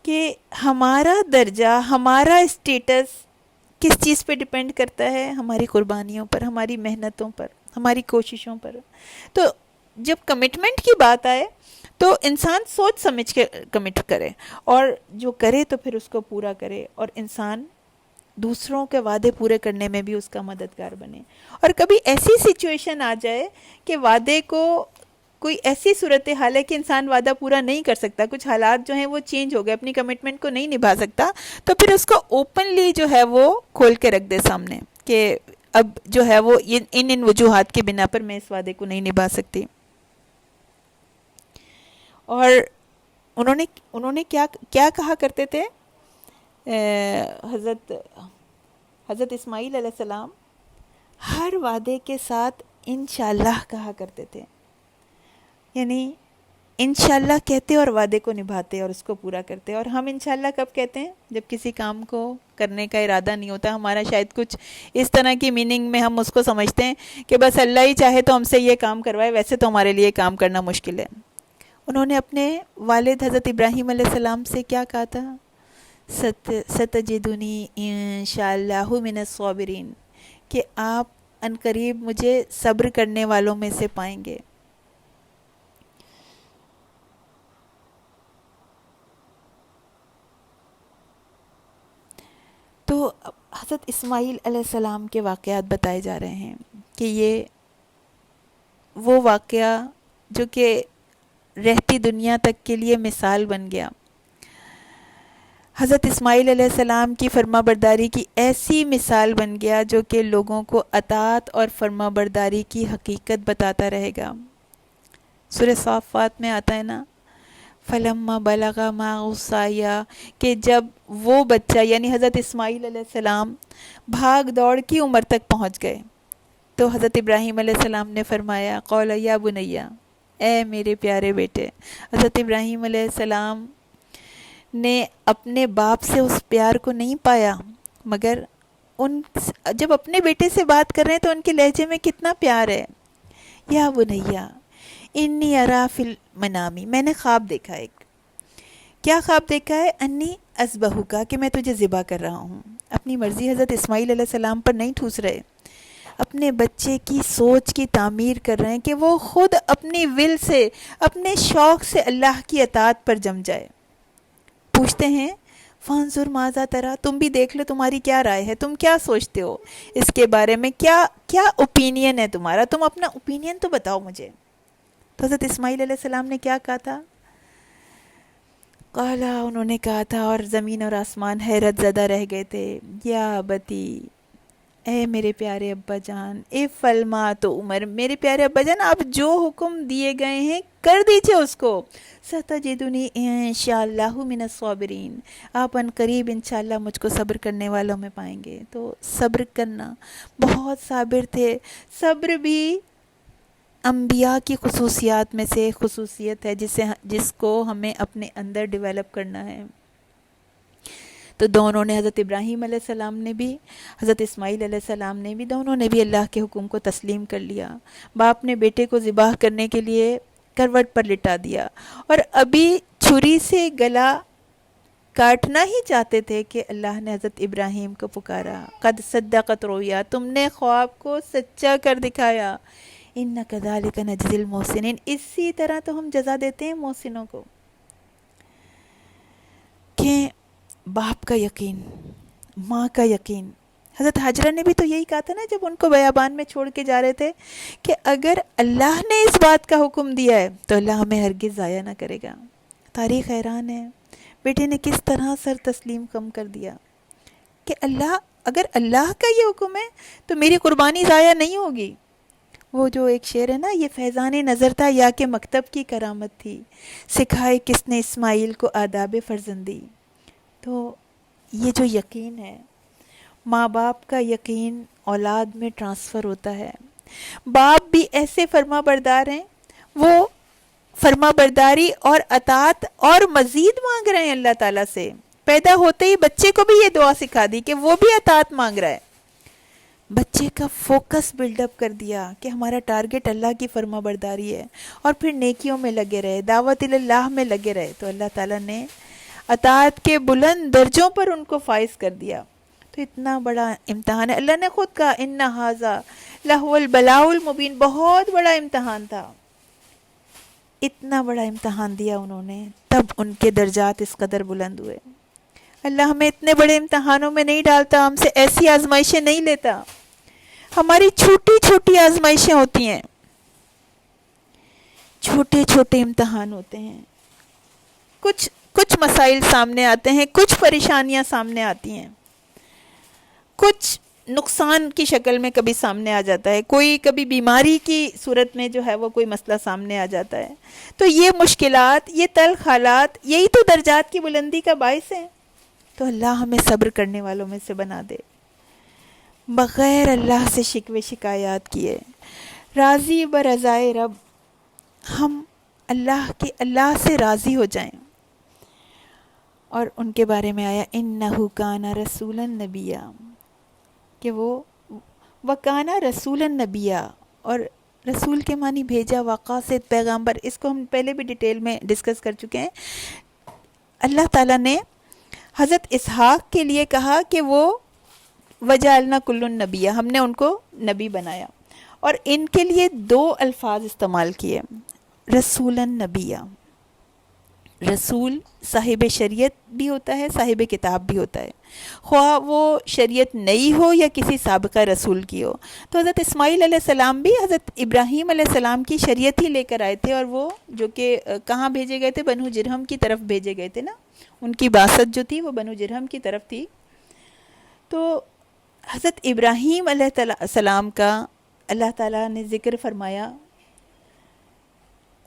کہ ہمارا درجہ، ہمارا اسٹیٹس کس چیز پہ ڈیپینڈ کرتا ہے؟ ہماری قربانیوں پر، ہماری محنتوں پر، ہماری کوششوں پر. تو جب کمٹمنٹ کی بات آئے تو انسان سوچ سمجھ کے کمٹ کرے, اور جو کرے تو پھر اس کو پورا کرے, اور انسان دوسروں کے وعدے پورے کرنے میں بھی اس کا مددگار بنے. اور کبھی ایسی سچویشن آ جائے کہ وعدے کو کوئی ایسی صورتحال ہے کہ انسان وعدہ پورا نہیں کر سکتا, کچھ حالات جو ہیں وہ چینج ہو گئے, اپنی کمٹمنٹ کو نہیں نبھا سکتا, تو پھر اس کو اوپنلی جو ہے وہ کھول کے رکھ دے سامنے کہ اب جو ہے وہ ان وجوہات کی بنا پر میں اس وعدے کو نہیں نبھا سکتی. اور انہوں نے کیا کہا کرتے تھے حضرت اسماعیل علیہ السلام؟ ہر وعدے کے ساتھ انشاءاللہ کہا کرتے تھے. یعنی انشاءاللہ کہتے اور وعدے کو نبھاتے اور اس کو پورا کرتے. اور ہم انشاءاللہ کب کہتے ہیں؟ جب کسی کام کو کرنے کا ارادہ نہیں ہوتا, ہمارا شاید کچھ اس طرح کی میننگ میں ہم اس کو سمجھتے ہیں کہ بس اللہ ہی چاہے تو ہم سے یہ کام کروائے, ویسے تو ہمارے لیے کام کرنا مشکل ہے. انہوں نے اپنے والد حضرت ابراہیم علیہ السلام سے کیا کہا تھا؟ ستجدنی انشاءاللہ من الصابرین, کہ آپ عنقریب مجھے صبر کرنے والوں میں سے پائیں گے. تو حضرت اسماعیل علیہ السلام کے واقعات بتائے جا رہے ہیں کہ یہ وہ واقعہ جو کہ رہتی دنیا تک کے لیے مثال بن گیا. حضرت اسماعیل علیہ السلام کی فرما برداری کی ایسی مثال بن گیا جو کہ لوگوں کو اطاعت اور فرما برداری کی حقیقت بتاتا رہے گا. سورہ صافات میں آتا ہے نا, فلما بلغ معه السعی, کہ جب وہ بچہ یعنی حضرت اسماعیل علیہ السلام بھاگ دوڑ کی عمر تک پہنچ گئے, تو حضرت ابراہیم علیہ السلام نے فرمایا قول یا بنیا, اے میرے پیارے بیٹے. حضرت ابراہیم علیہ السلام نے اپنے باپ سے اس پیار کو نہیں پایا, مگر جب اپنے بیٹے سے بات کر رہے ہیں تو ان کے لہجے میں کتنا پیار ہے. یا بنیا انی ارا فی المنامی, میں نے خواب دیکھا. ایک کیا خواب دیکھا ہے؟ انی اذبحک, کہ میں تجھے ذبح کر رہا ہوں. اپنی مرضی حضرت اسماعیل علیہ السلام پر نہیں ٹھوس رہے, اپنے بچے کی سوچ کی تعمیر کر رہے ہیں کہ وہ خود اپنی ول سے, اپنے شوق سے اللہ کی اطاعت پر جم جائے. پوچھتے ہیں فانظر ماذا ترا, تم بھی دیکھ لو تمہاری کیا رائے ہے, تم کیا سوچتے ہو اس کے بارے میں, کیا اوپینین ہے تمہارا, تم اپنا اوپینین تو بتاؤ مجھے. تو حضرت اسماعیل علیہ السلام نے کیا کہا تھا؟ قالا, انہوں نے کہا تھا, اور زمین اور آسمان حیرت زدہ رہ گئے تھے, یا بتی, اے میرے پیارے ابا جان, افعل ما تؤمر, میرے پیارے ابا جان آپ جو حکم دیے گئے ہیں کر دیجئے اس کو. ستجدنی انشاءاللہ من الصابرین, آپ ان قریب انشاءاللہ مجھ کو صبر کرنے والوں میں پائیں گے. تو صبر کرنا, بہت صابر تھے. صبر بھی انبیاء کی خصوصیات میں سے خصوصیت ہے جس کو ہمیں اپنے اندر ڈیولپ کرنا ہے. تو دونوں نے, حضرت ابراہیم علیہ السلام نے بھی, حضرت اسماعیل علیہ السلام نے بھی, دونوں نے بھی اللہ کے حکم کو تسلیم کر لیا. باپ نے بیٹے کو ذبح کرنے کے لیے کروٹ پر لٹا دیا, اور ابھی چھری سے گلا کاٹنا ہی چاہتے تھے کہ اللہ نے حضرت ابراہیم کو پکارا, قد صدقت رؤیا, تم نے خواب کو سچا کر دکھایا. اِنَّ كَذَلِكَ نَجْزِي الْمُحْسِنِينَ, اسی طرح تو ہم جزا دیتے ہیں محسنوں کو. کہ باپ کا یقین, ماں کا یقین. حضرت حاجرہ نے بھی تو یہی کہا تھا نا جب ان کو بیابان میں چھوڑ کے جا رہے تھے, کہ اگر اللہ نے اس بات کا حکم دیا ہے تو اللہ ہمیں ہرگز ضائع نہ کرے گا. تاریخ حیران ہے, بیٹے نے کس طرح سر تسلیم کم کر دیا کہ اگر اللہ کا یہ حکم ہے تو میری قربانی ضائع نہیں ہوگی. وہ جو ایک شعر ہے نا, یہ فیضان نظر تھا یا کہ مکتب کی کرامت تھی, سکھائے کس نے اسماعیل کو آداب فرزندی. تو یہ جو یقین ہے, ماں باپ کا یقین اولاد میں ٹرانسفر ہوتا ہے. باپ بھی ایسے فرما بردار ہیں, وہ فرما برداری اور اطاعت اور مزید مانگ رہے ہیں اللہ تعالیٰ سے. پیدا ہوتے ہی بچے کو بھی یہ دعا سکھا دی کہ وہ بھی اطاعت مانگ رہا ہے. بچے کا فوکس بلڈ اپ کر دیا کہ ہمارا ٹارگٹ اللہ کی فرما برداری ہے, اور پھر نیکیوں میں لگے رہے, دعوت اللہ میں لگے رہے, تو اللہ تعالیٰ نے اطاعت کے بلند درجوں پر ان کو فائز کر دیا. تو اتنا بڑا امتحان ہے. اللہ نے خود کہا ان ھذا لہو البلاء المبین، بہت بڑا امتحان تھا. اتنا بڑا امتحان دیا انہوں نے، تب ان کے درجات اس قدر بلند ہوئے. اللہ ہمیں اتنے بڑے امتحانوں میں نہیں ڈالتا، ہم سے ایسی آزمائشیں نہیں لیتا. ہماری چھوٹی چھوٹی آزمائشیں ہوتی ہیں، چھوٹے چھوٹے امتحان ہوتے ہیں. کچھ مسائل سامنے آتے ہیں، کچھ پریشانیاں سامنے آتی ہیں، کچھ نقصان کی شکل میں کبھی سامنے آ جاتا ہے، کوئی کبھی بیماری کی صورت میں جو ہے وہ کوئی مسئلہ سامنے آ جاتا ہے. تو یہ مشکلات، یہ تلخ حالات، یہی تو درجات کی بلندی کا باعث ہیں. تو اللہ ہمیں صبر کرنے والوں میں سے بنا دے، بغیر اللہ سے شکوے شکایات کیے، راضی برضائے رب ہم اللہ سے راضی ہو جائیں. اور ان کے بارے میں آیا انہ کان رسولا نبیا، کہ وہ وکانا رسولا نبیا، اور رسول کے معنی بھیجا، وقاصد پیغامبر. اس کو ہم پہلے بھی ڈیٹیل میں ڈسکس کر چکے ہیں. اللہ تعالیٰ نے حضرت اسحاق کے لیے کہا کہ وہ وجعلنا کل نبیہ، ہم نے ان کو نبی بنایا. اور ان کے لیے 2 الفاظ استعمال کیے، رسولا نبیہ. رسول صاحب شریعت بھی ہوتا ہے، صاحب کتاب بھی ہوتا ہے، خواہ وہ شریعت نئی ہو یا کسی سابقہ رسول کی ہو. تو حضرت اسماعیل علیہ السلام بھی حضرت ابراہیم علیہ السلام کی شریعت ہی لے کر آئے تھے، اور وہ جو کہ کہاں بھیجے گئے تھے؟ بنو جرہم کی طرف بھیجے گئے تھے نا. ان کی بعثت جو تھی وہ بنو جرہم کی طرف تھی. تو حضرت ابراہیم علیہ السلام کا اللہ تعالیٰ نے ذکر فرمایا،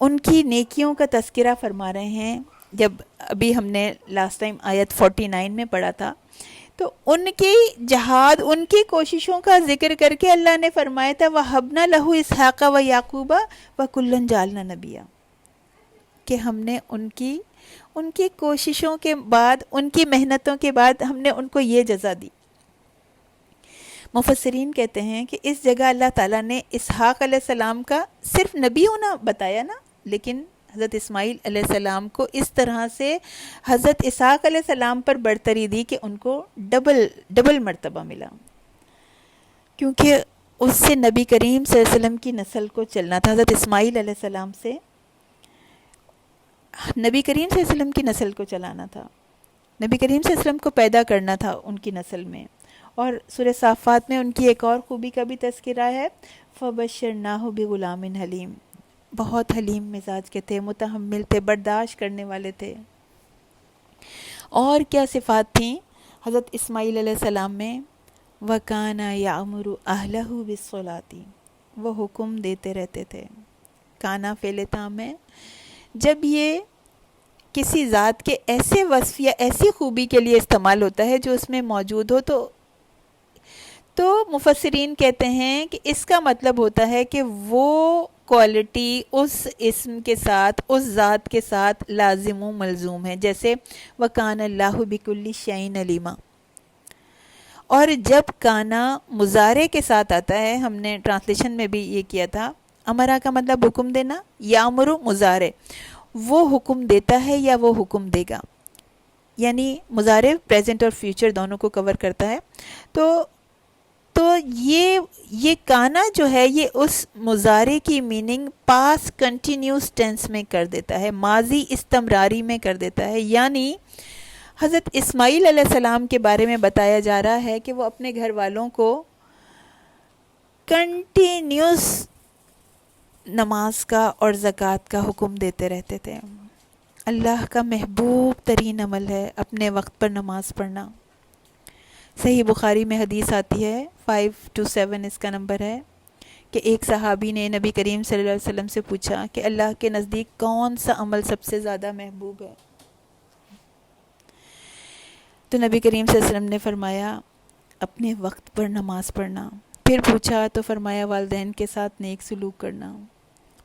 ان کی نیکیوں کا تذکرہ فرما رہے ہیں. جب ابھی ہم نے لاسٹ ٹائم آیت 49 میں پڑھا تھا، تو ان کی جہاد، ان کی کوششوں کا ذکر کر کے اللہ نے فرمایا تھا وَهَبْنَا لَهُ إِسْحَاقَ وَيَعْقُوبَ وَكُلًّا جَعَلْنَا نَبِيًّا، کہ ہم نے ان کی کوششوں کے بعد، ان کی محنتوں کے بعد ہم نے ان کو یہ جزا دی. مفسرین کہتے ہیں کہ اس جگہ اللہ تعالیٰ نے اسحاق علیہ السلام کا صرف نبی ہونا بتایا نا، لیکن حضرت اسماعیل علیہ السلام کو اس طرح سے حضرت اسحاق علیہ السلام پر برتری دی کہ ان کو ڈبل مرتبہ ملا، کیونکہ اس سے نبی کریم صلی اللہ علیہ وسلم کی نسل کو چلنا تھا. حضرت اسماعیل علیہ السلام سے نبی کریم صلی اللہ علیہ وسلم کی نسل کو چلانا تھا، نبی کریم صلی اللہ علیہ وسلم کو پیدا کرنا تھا ان کی نسل میں. اور سورہ صافات میں ان کی ایک اور خوبی کا بھی تذکرہ ہے، فَبَشَّرْنَاهُ بِغُلَامٍ حَلِيمٍ، بہت حلیم مزاج کے تھے، متحمل تھے، برداشت کرنے والے تھے. اور کیا صفات تھیں حضرت اسماعیل علیہ السلام میں؟ وَكَانَ يَأْمُرُ أَهْلَهُ بِالصَّلَاةِ، وہ حکم دیتے رہتے تھے. کانا فعل تام ہے. جب یہ کسی ذات کے ایسے وصف یا ایسی خوبی کے لیے استعمال ہوتا ہے جو اس میں موجود ہو، تو مفسرین کہتے ہیں کہ اس کا مطلب ہوتا ہے کہ وہ کوالٹی اس اسم کے ساتھ، اس ذات کے ساتھ لازم و ملزوم ہے، جیسے وَكَانَ اللَّهُ بِكُلِّ شَيْءٍ عَلِيمًا. اور جب کانا مضارع کے ساتھ آتا ہے، ہم نے ٹرانسلیشن میں بھی یہ کیا تھا، امرا کا مطلب حکم دینا، یامرو مضارع، وہ حکم دیتا ہے یا وہ حکم دے گا، یعنی مضارع پریزنٹ اور فیوچر دونوں کو کور کرتا ہے. تو یہ کانا جو ہے یہ اس مضارع کی میننگ پاس کنٹینیوس ٹینس میں کر دیتا ہے، ماضی استمراری میں کر دیتا ہے. یعنی حضرت اسماعیل علیہ السلام کے بارے میں بتایا جا رہا ہے کہ وہ اپنے گھر والوں کو کنٹینیوس نماز کا اور زکوٰۃ کا حکم دیتے رہتے تھے. اللہ کا محبوب ترین عمل ہے اپنے وقت پر نماز پڑھنا. صحیح بخاری میں حدیث آتی ہے، 527 اس کا نمبر ہے، کہ ایک صحابی نے نبی کریم صلی اللہ علیہ وسلم سے پوچھا کہ اللہ کے نزدیک کون سا عمل سب سے زیادہ محبوب ہے؟ تو نبی کریم صلی اللہ علیہ وسلم نے فرمایا اپنے وقت پر نماز پڑھنا. پھر پوچھا تو فرمایا والدین کے ساتھ نیک سلوک کرنا.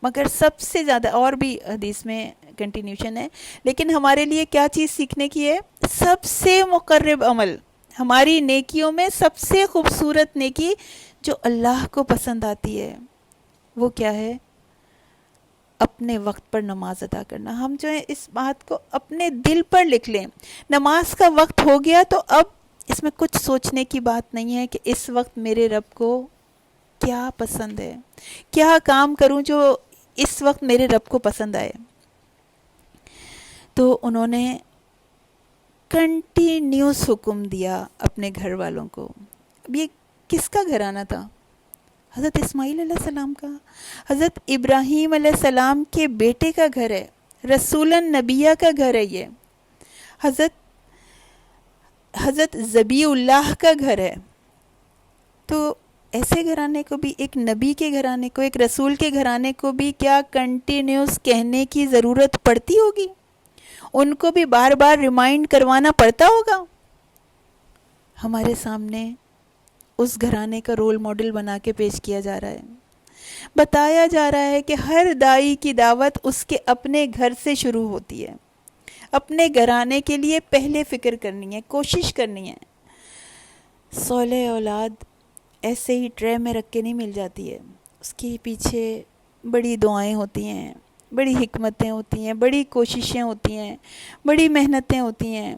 مگر سب سے زیادہ، اور بھی حدیث میں کنٹینیوشن ہے، لیکن ہمارے لیے کیا چیز سیکھنے کی ہے؟ سب سے مقرب عمل، ہماری نیکیوں میں سب سے خوبصورت نیکی جو اللہ کو پسند آتی ہے، وہ کیا ہے؟ اپنے وقت پر نماز ادا کرنا. ہم جو ہے اس بات کو اپنے دل پر لکھ لیں. نماز کا وقت ہو گیا تو اب اس میں کچھ سوچنے کی بات نہیں ہے کہ اس وقت میرے رب کو کیا پسند ہے، کیا کام کروں جو اس وقت میرے رب کو پسند آئے. تو انہوں نے کنٹینیوس حکم دیا اپنے گھر والوں کو. اب یہ کس کا گھرانہ تھا؟ حضرت اسماعیل علیہ السلام کا. حضرت ابراہیم علیہ السلام کے بیٹے کا گھر ہے، رسول نبیہ کا گھر ہے یہ. حضرت ذبیح اللہ کا گھر ہے. تو ایسے گھرانے کو بھی، ایک نبی کے گھرانے کو، ایک رسول کے گھرانے کو بھی کیا کنٹینیوس کہنے کی ضرورت پڑتی ہوگی؟ ان کو بھی بار بار ریمائنڈ کروانا پڑتا ہوگا؟ ہمارے سامنے اس گھرانے کا رول ماڈل بنا کے پیش کیا جا رہا ہے. بتایا جا رہا ہے کہ ہر دائی کی دعوت اس کے اپنے گھر سے شروع ہوتی ہے. اپنے گھرانے کے لیے پہلے فکر کرنی ہے، کوشش کرنی ہے. صالح اولاد ایسے ہی ٹرے میں رکھ کے نہیں مل جاتی ہے. اس کے پیچھے بڑی دعائیں ہوتی ہیں، بڑی حکمتیں ہوتی ہیں، بڑی کوششیں ہوتی ہیں، بڑی محنتیں ہوتی ہیں.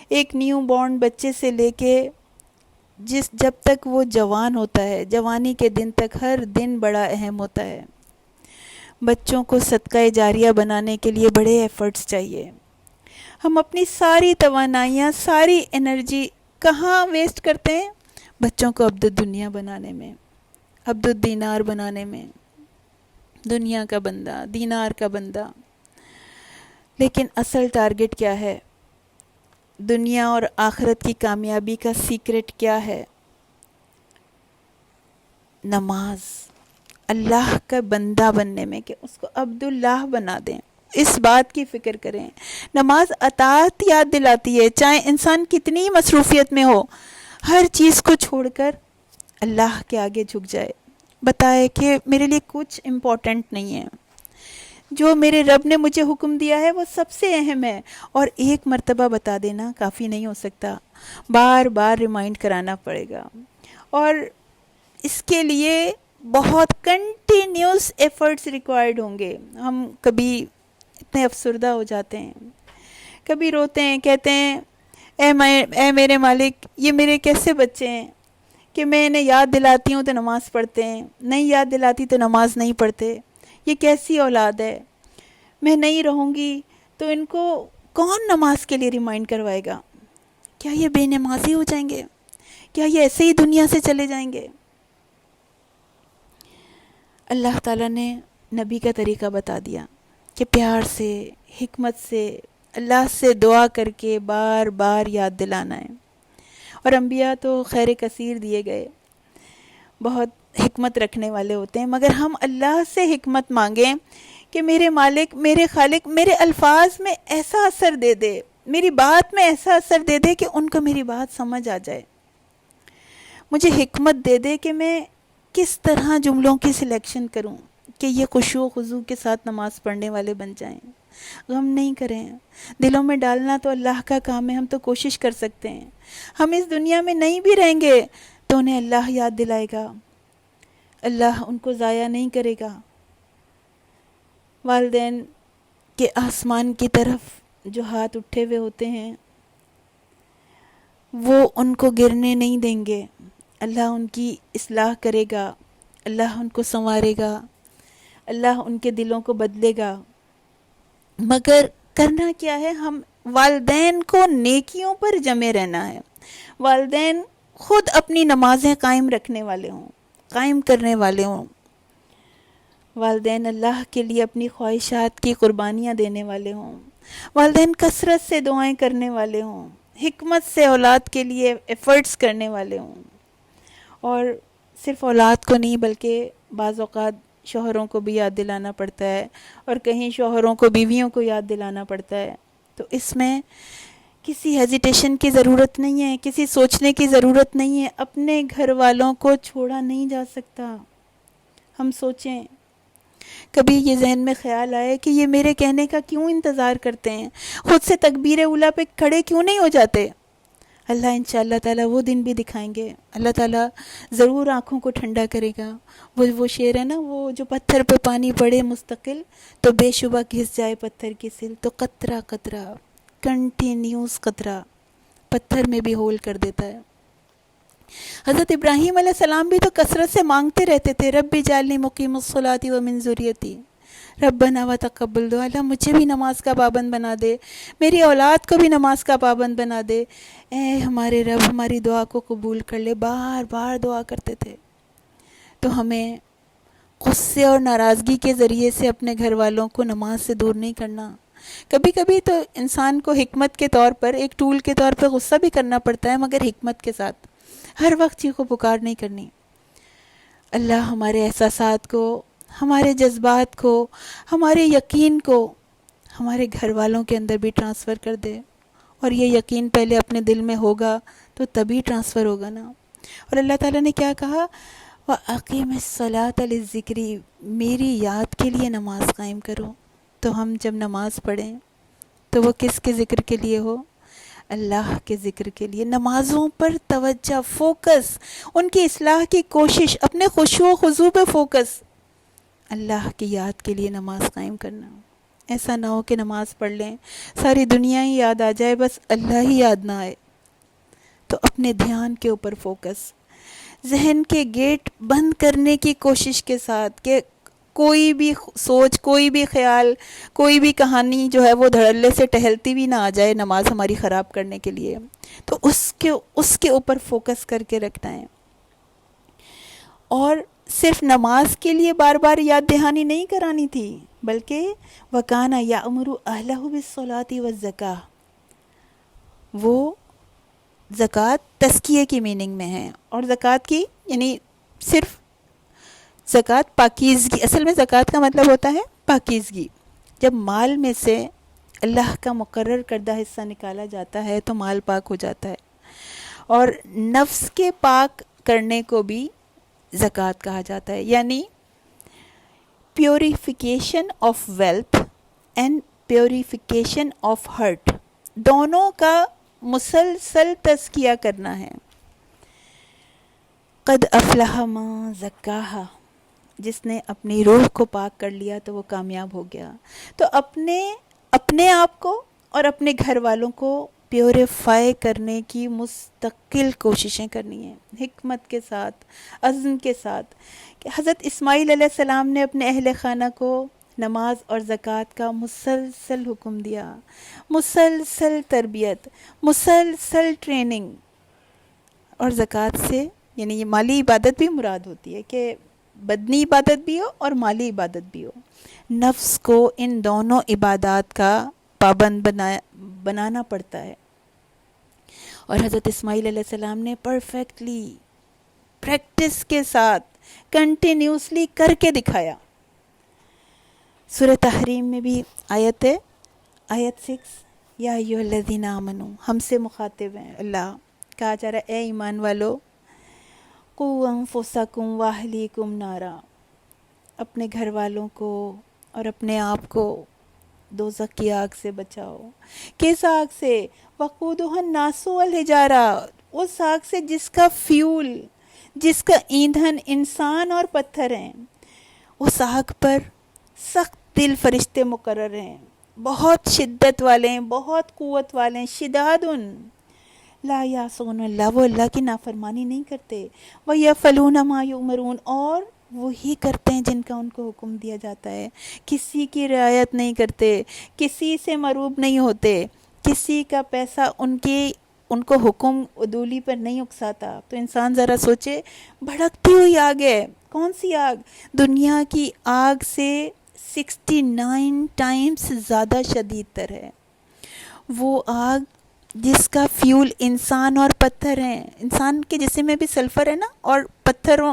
ایک نیو بورن بچے سے لے کے جب تک وہ جوان ہوتا ہے، جوانی کے دن تک ہر دن بڑا اہم ہوتا ہے. بچوں کو صدقہ جاریہ بنانے کے لیے بڑے ایفرٹس چاہیے. ہم اپنی ساری توانائیاں، ساری انرجی کہاں ویسٹ کرتے ہیں؟ بچوں کو عبد الدنیا بنانے میں، عبد الدینار بنانے میں. دنیا کا بندہ، دینار کا بندہ. لیکن اصل ٹارگٹ کیا ہے؟ دنیا اور آخرت کی کامیابی کا سیکرٹ کیا ہے؟ نماز. اللہ کا بندہ بننے میں، کہ اس کو عبد اللہ بنا دیں، اس بات کی فکر کریں. نماز اطاعت یاد دلاتی ہے. چاہے انسان کتنی مصروفیت میں ہو، ہر چیز کو چھوڑ کر اللہ کے آگے جھک جائے، بتائے کہ میرے لیے کچھ امپورٹنٹ نہیں ہے، جو میرے رب نے مجھے حکم دیا ہے وہ سب سے اہم ہے. اور ایک مرتبہ بتا دینا کافی نہیں ہو سکتا، بار بار ریمائنڈ کرانا پڑے گا. اور اس کے لیے بہت کنٹینیوس ایفرٹس ریکوائرڈ ہوں گے. ہم کبھی اتنے افسردہ ہو جاتے ہیں، کبھی روتے ہیں، کہتے ہیں اے میرے مالک، یہ میرے کیسے بچے ہیں کہ میں انہیں یاد دلاتی ہوں تو نماز پڑھتے ہیں، نہیں یاد دلاتی تو نماز نہیں پڑھتے. یہ کیسی اولاد ہے؟ میں نہیں رہوں گی تو ان کو کون نماز کے لیے ریمائنڈ کروائے گا؟ کیا یہ بے نمازی ہو جائیں گے؟ کیا یہ ایسے ہی دنیا سے چلے جائیں گے؟ اللہ تعالیٰ نے نبی کا طریقہ بتا دیا کہ پیار سے، حکمت سے، اللہ سے دعا کر کے بار بار یاد دلانا ہے. اور انبیاء تو خیر کثیر دیے گئے، بہت حکمت رکھنے والے ہوتے ہیں. مگر ہم اللہ سے حکمت مانگیں کہ میرے مالک، میرے خالق، میرے الفاظ میں ایسا اثر دے دے، میری بات میں ایسا اثر دے دے کہ ان کو میری بات سمجھ آ جائے. مجھے حکمت دے دے کہ میں کس طرح جملوں کی سلیکشن کروں کہ یہ خشوع و خضوع کے ساتھ نماز پڑھنے والے بن جائیں. غم نہیں کریں. دلوں میں ڈالنا تو اللہ کا کام ہے، ہم تو کوشش کر سکتے ہیں. ہم اس دنیا میں نہیں بھی رہیں گے تو انہیں اللہ یاد دلائے گا، اللہ ان کو ضائع نہیں کرے گا. والدین کے آسمان کی طرف جو ہاتھ اٹھے ہوئے ہوتے ہیں وہ ان کو گرنے نہیں دیں گے. اللہ ان کی اصلاح کرے گا، اللہ ان کو سنوارے گا، اللہ ان کے دلوں کو بدلے گا. مگر کرنا کیا ہے؟ ہم والدین کو نیکیوں پر جمے رہنا ہے. والدین خود اپنی نمازیں قائم رکھنے والے ہوں، قائم کرنے والے ہوں. والدین اللہ کے لیے اپنی خواہشات کی قربانیاں دینے والے ہوں. والدین کثرت سے دعائیں کرنے والے ہوں، حکمت سے اولاد کے لیے ایفرٹس کرنے والے ہوں. اور صرف اولاد کو نہیں بلکہ بعض اوقات شوہروں کو بھی یاد دلانا پڑتا ہے، اور کہیں شوہروں کو بیویوں کو یاد دلانا پڑتا ہے. تو اس میں کسی ہیزیٹیشن کی ضرورت نہیں ہے، کسی سوچنے کی ضرورت نہیں ہے. اپنے گھر والوں کو چھوڑا نہیں جا سکتا. ہم سوچیں، کبھی یہ ذہن میں خیال آئے کہ یہ میرے کہنے کا کیوں انتظار کرتے ہیں، خود سے تکبیر اولیٰ پہ کھڑے کیوں نہیں ہو جاتے؟ اللہ انشاءاللہ تعالیٰ وہ دن بھی دکھائیں گے. اللہ تعالیٰ ضرور آنکھوں کو ٹھنڈا کرے گا. وہ شعر ہے نا، وہ جو پتھر پہ پانی پڑے مستقل تو بے شبہ گھس جائے پتھر کی سل. تو قطرہ قطرہ، کنٹینیوس قطرہ پتھر میں بھی ہول کر دیتا ہے. حضرت ابراہیم علیہ السلام بھی تو کثرت سے مانگتے رہتے تھے، رب اجعلنی مقیم الصلاۃ ومن ذریتی ربنا وتقبل دعا، اللہ مجھے بھی نماز کا پابند بنا دے، میری اولاد کو بھی نماز کا پابند بنا دے، اے ہمارے رب ہماری دعا کو قبول کر لے. بار بار دعا کرتے تھے. تو ہمیں غصے اور ناراضگی کے ذریعے سے اپنے گھر والوں کو نماز سے دور نہیں کرنا. کبھی کبھی تو انسان کو حکمت کے طور پر، ایک ٹول کے طور پر غصہ بھی کرنا پڑتا ہے، مگر حکمت کے ساتھ. ہر وقت چیخو پکار نہیں کرنی. اللہ ہمارے احساسات کو، ہمارے جذبات کو، ہمارے یقین کو ہمارے گھر والوں کے اندر بھی ٹرانسفر کر دے. اور یہ یقین پہلے اپنے دل میں ہوگا تو تبھی ٹرانسفر ہوگا نا. اور اللہ تعالیٰ نے کیا کہا؟ وَأَقِيمِ الصَّلَاةَ لِلذِّكْرِ، میری یاد کے لیے نماز قائم کرو. تو ہم جب نماز پڑھیں تو وہ کس کے ذکر کے لیے ہو؟ اللہ کے ذکر کے لیے. نمازوں پر توجہ، فوکس، ان کی اصلاح کی کوشش، اپنے خشوع و خضوع پہ فوکس، اللہ کی یاد کے لیے نماز قائم کرنا. ایسا نہ ہو کہ نماز پڑھ لیں، ساری دنیا ہی یاد آ جائے، بس اللہ ہی یاد نہ آئے. تو اپنے دھیان کے اوپر فوکس، ذہن کے گیٹ بند کرنے کی کوشش کے ساتھ کہ کوئی بھی سوچ، کوئی بھی خیال، کوئی بھی کہانی جو ہے وہ دھڑلے سے ٹہلتی بھی نہ آ جائے نماز ہماری خراب کرنے کے لیے. تو اس کے اوپر فوکس کر کے رکھنا ہے. اور صرف نماز کے لیے بار بار یاد دہانی نہیں کرانی تھی، بلکہ وَكَانَ يَأْمُرُ أَهْلَهُ بِالصَّلَاةِ وَالزَّكَاةِ، وہ زکوٰۃ تزکیے کی میننگ میں ہے. اور زکوٰۃ کی یعنی صرف زکوٰۃ پاکیزگی، اصل میں زکوٰۃ کا مطلب ہوتا ہے پاکیزگی. جب مال میں سے اللہ کا مقرر کردہ حصہ نکالا جاتا ہے تو مال پاک ہو جاتا ہے. اور نفس کے پاک کرنے کو بھی زکوٰۃ کہا جاتا ہے، یعنی purification of wealth and purification of hurt, دونوں کا مسلسل تزکیہ کرنا ہے. قد افلح من زکاہا، جس نے اپنی روح کو پاک کر لیا تو وہ کامیاب ہو گیا. تو اپنے آپ کو اور اپنے گھر والوں کو پیوریفائی کرنے کی مستقل کوششیں کرنی ہیں، حکمت کے ساتھ، عزم کے ساتھ. کہ حضرت اسماعیل علیہ السلام نے اپنے اہل خانہ کو نماز اور زکوٰۃ کا مسلسل حکم دیا، مسلسل تربیت، مسلسل ٹریننگ. اور زکوٰۃ سے یعنی یہ مالی عبادت بھی مراد ہوتی ہے کہ بدنی عبادت بھی ہو اور مالی عبادت بھی ہو. نفس کو ان دونوں عبادات کا پابند بنانا پڑتا ہے. اور حضرت اسماعیل علیہ السلام نے پرفیکٹلی پریکٹس کے ساتھ کنٹینیوسلی کر کے دکھایا. سورہ تحریم میں بھی آیت ہے، آیت 6، یا ایھا الذین آمنو، ہم سے مخاطب ہیں اللہ. کہا جا رہا ہے اے ایمان والو، قوا انفسکم واہلیکم نارا، اپنے گھر والوں کو اور اپنے آپ کو دوزخ کی آگ سے بچاؤ. کس آگ سے؟ وقودھا الناس والحجارہ، اس آگ سے جس کا فیول، جس کا ایندھن انسان اور پتھر ہیں. اس آگ پر سخت دل فرشتے مقرر ہیں، بہت شدت والے ہیں، بہت قوت والے ہیں. شداد لا یعصون اللہ، وہ اللہ کی نافرمانی نہیں کرتے. وَيَفْعَلُونَ مَا یُؤْمَرُونَ، اور وہی کرتے ہیں جن کا ان کو حکم دیا جاتا ہے. کسی کی رعایت نہیں کرتے، کسی سے مروب نہیں ہوتے، کسی کا پیسہ ان کو حکم عدولی پر نہیں اکساتا. تو انسان ذرا سوچے، بھڑکتی ہوئی آگ ہے. کون سی آگ؟ دنیا کی آگ سے 69 ٹائمز زیادہ شدید تر ہے. وہ آگ جس کا فیول انسان اور پتھر ہیں. انسان کے جسم میں بھی سلفر ہے نا، اور